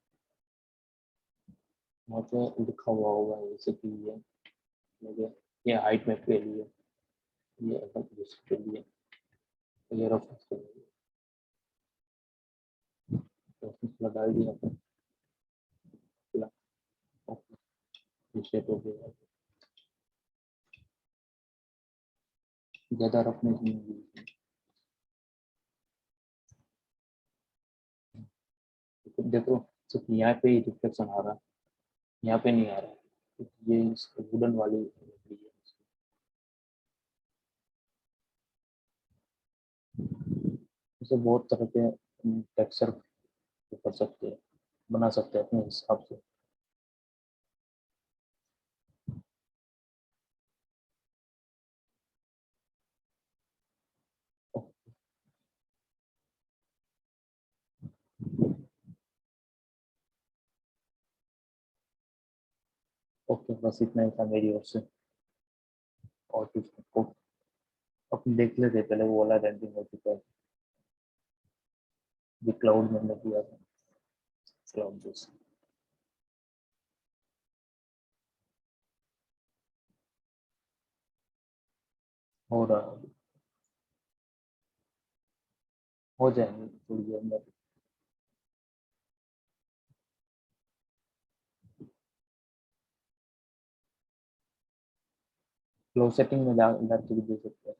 वहाँ पे लिखा हुआ होगा जैसे कि ये मुझे ये हाइट मैप के लिए, ये अपन के लिए, ये रफनेस के लिए, रफनेस का डाल दिया अपन, ये शेप हो गया, ज़्यादा रफनेस नहीं होगी। तो देखो सिर्फ यहाँ पे ही रिफ्लेक्शन आ रहा है, यहाँ पे नहीं आ रहा है, ये वुडन वाली लकड़ी है। इसे बहुत तरह के टेक्सचर कर सकते हैं, बना सकते हैं अपने हिसाब से। ओके, बस इतना ही था मेरी ओर से, और कुछ को अपन देख लेते पहले, वो वाला रेंडिंग हो चुका है, ये क्लाउड मैंने दिया था, क्लाउड जैसे हो रहा है, हो जाएंगे थोड़ी देर में। लो सेटिंग में जाके भी दे सकते हैं।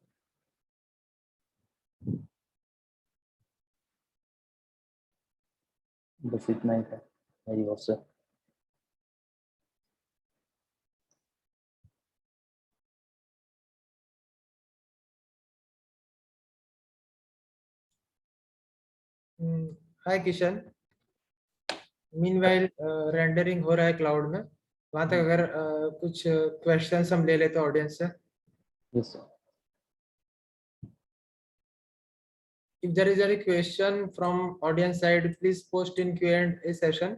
बस इतना ही था मेरी ओर से। हाय किशन, मीनवाइल रेंडरिंग हो रहा है क्लाउड में, वहां तक अगर कुछ क्वेश्चंस हम ले लेते हैं ऑडियंस से। Yes sir. If there is any question from audience side, please post in Q&A session.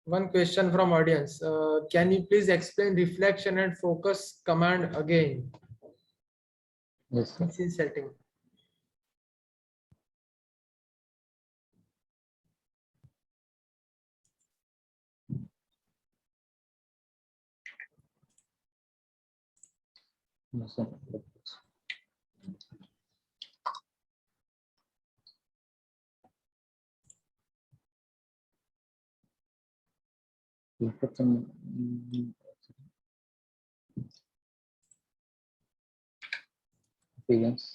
One question from audience. Can you please explain reflection and focus command again? Yes sir. Scene setting. Yes sir. Reflection experience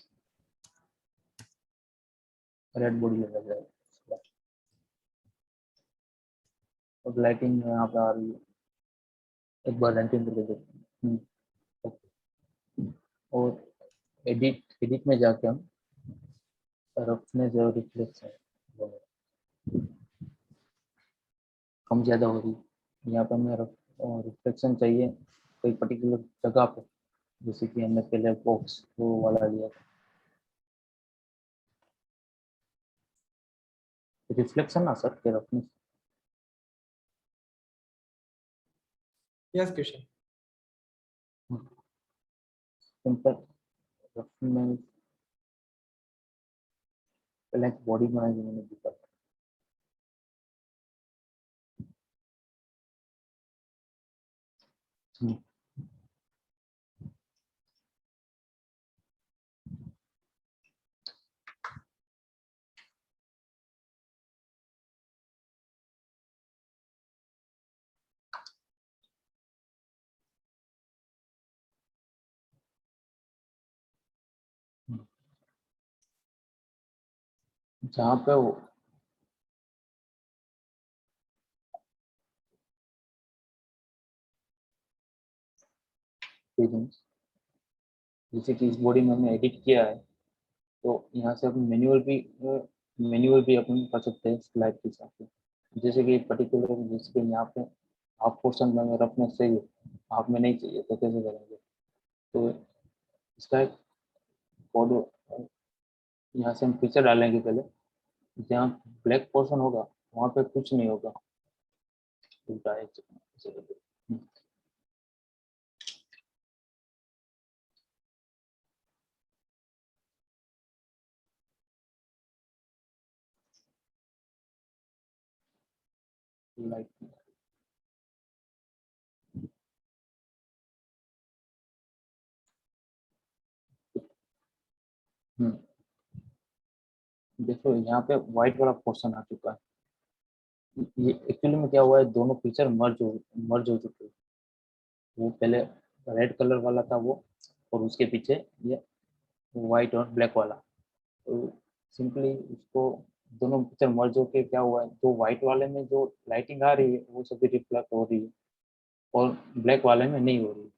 red body लगा जाए, और lighting यहाँ पे आ रही है, एक बार lighting करके देखते हैं। और एडिट में जाके हम रफनेस और रिफ्लेक्शन कम ज़्यादा हो रही है, यहाँ पे हमें रिफ्लेक्शन चाहिए कोई पर्टिकुलर जगह पे, जैसे कि हमने पहले बॉक्स वो वाला लिया था, रिफ्लेक्शन ना सर के roughness. Yes, Kishan. Simple roughness पहले बॉडी बनाई मैंने दिखा था। जहाँ पे वो एक्सपीरियंस जैसे कि इस बॉडी में हमने एडिट किया है, तो यहाँ से अपन मैनुअल भी अपन कर सकते हैं स्लाइड के हिसाब से। जैसे कि पर्टिकुलर, जैसे कि यहाँ पे हाफ पोर्शन में अगर रफनेस चाहिए, हाफ में नहीं चाहिए, तो कैसे करेंगे? तो इसका एक कोड यहाँ से हम पिक्चर डालेंगे पहले। जहाँ ब्लैक पोर्शन होगा वहाँ पे कुछ नहीं होगा, उल्टा है। लाइक देखो यहाँ पे व्हाइट वाला पोर्शन आ चुका है। ये एक्चुअली में क्या हुआ है, दोनों पिक्चर मर्ज हो चुके हैं। वो पहले रेड कलर वाला था वो, और उसके पीछे ये व्हाइट और ब्लैक वाला। तो सिंपली उसको दोनों पिक्चर मर्ज होके क्या हुआ है, जो व्हाइट वाले में जो लाइटिंग आ रही है वो सभी रिफ्लेक्ट हो रही है, और ब्लैक वाले में नहीं हो रही है।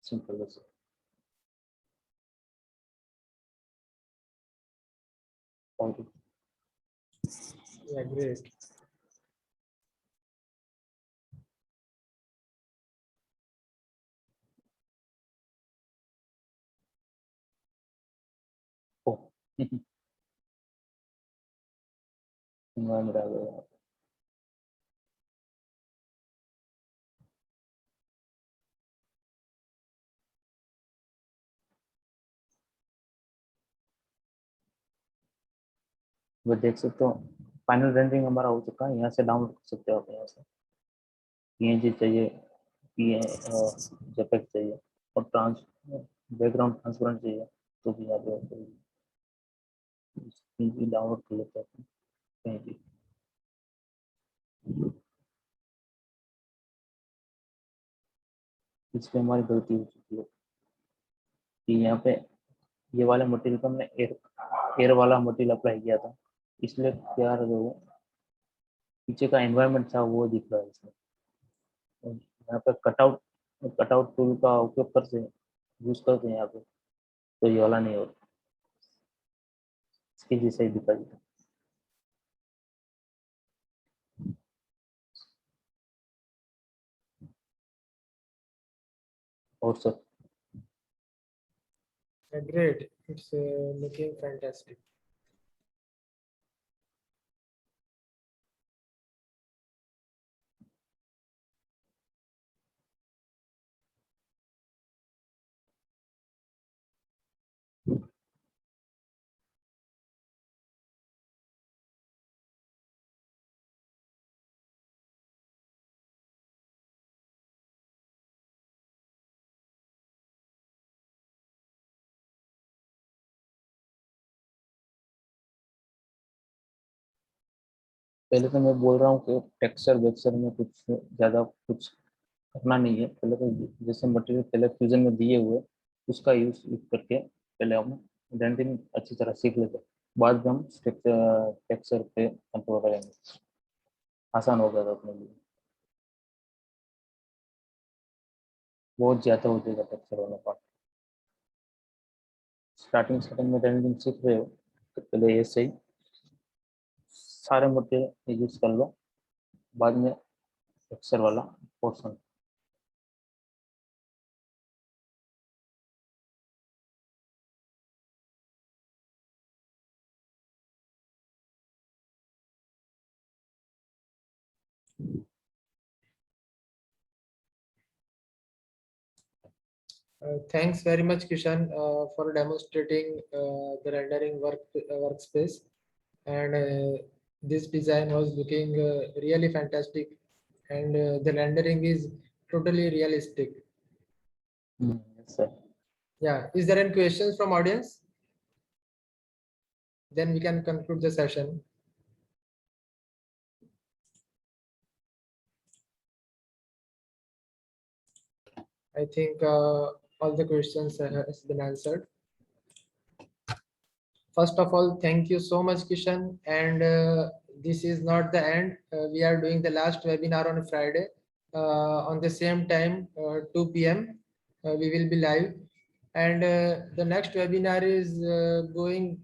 सिंपल वैसे। और Yeah, great. ओ environment आ गया। वो देख सकते हो, फाइनल रेंडरिंग हमारा हो चुका है। यहाँ से डाउनलोड कर सकते हो आप। यहाँ से पीएनजी चाहिए, जेपेग चाहिए, और बैकग्राउंड ट्रांसपेरेंट चाहिए, तो भी यहाँ पे पीएनजी डाउनलोड कर लेते हैं कहीं भी। इसमें हमारी गलती हो चुकी है कि यहाँ पे ये वाले मटेरियल पर हमने एयर वाला मटेरियल अप्लाई किया था, इसलिए क्या जो पीछे का एनवायरनमेंट था वो दिख रहा है इसमें। और यहाँ पे कटआउट टूल का उपयोग करते हैं, यूज करते हैं यहाँ पे, तो ये वाला नहीं होता, इसके जैसा ही दिखा देता। और सब Yeah, great. It's looking fantastic. पहले तो मैं बोल रहा हूँ कि टेक्सचर वेक्सचर में कुछ ज़्यादा कुछ करना नहीं है। पहले तो जैसे मटेरियल पहले फ्यूजन में दिए हुए, उसका यूज करके पहले हम रेंडरिंग अच्छी तरह सीख लेते हैं, बाद में हम टेक्सचर पे कंट्रोल करेंगे, आसान हो जाएगा अपने लिए। बहुत ज़्यादा हो जाएगा टेक्सचर वाला पार्ट। स्टार्टिंग में रेंडरिंग सीख रहे हो तो पहले ऐसे ही सारे मटेरियल यूज कर लो, बाद में टेक्सचर वाला portion. Thanks very much, Kishan, for demonstrating the rendering workspace. And this design was looking really fantastic, and the rendering is totally realistic. Yes, sir. Yeah. Is there any questions from audience? Then we can conclude the session. I think all the questions has been answered. First of all, thank you so much, Kishan. And this is not the end. We are doing the last webinar on Friday on the same time, 2 p.m. we will be live. And the next webinar is going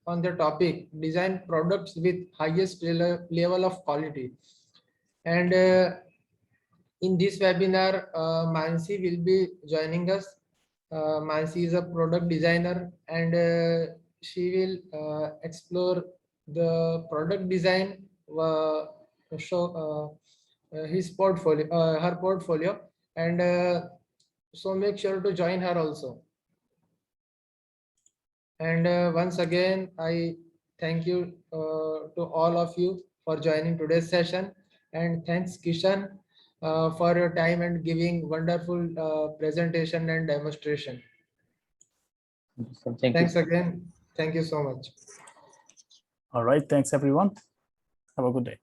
on the topic design products with highest level of quality. And in this webinar, Mansi will be joining us. Mansi is a product designer, and she will explore the product design, show his portfolio, her portfolio, and so make sure to join her also. And once again, I thank you to all of you for joining today's session, and thanks Kishan for your time and giving wonderful presentation and demonstration. So thank Thanks you. again. Thank you so much. All right. Thanks, everyone. Have a good day.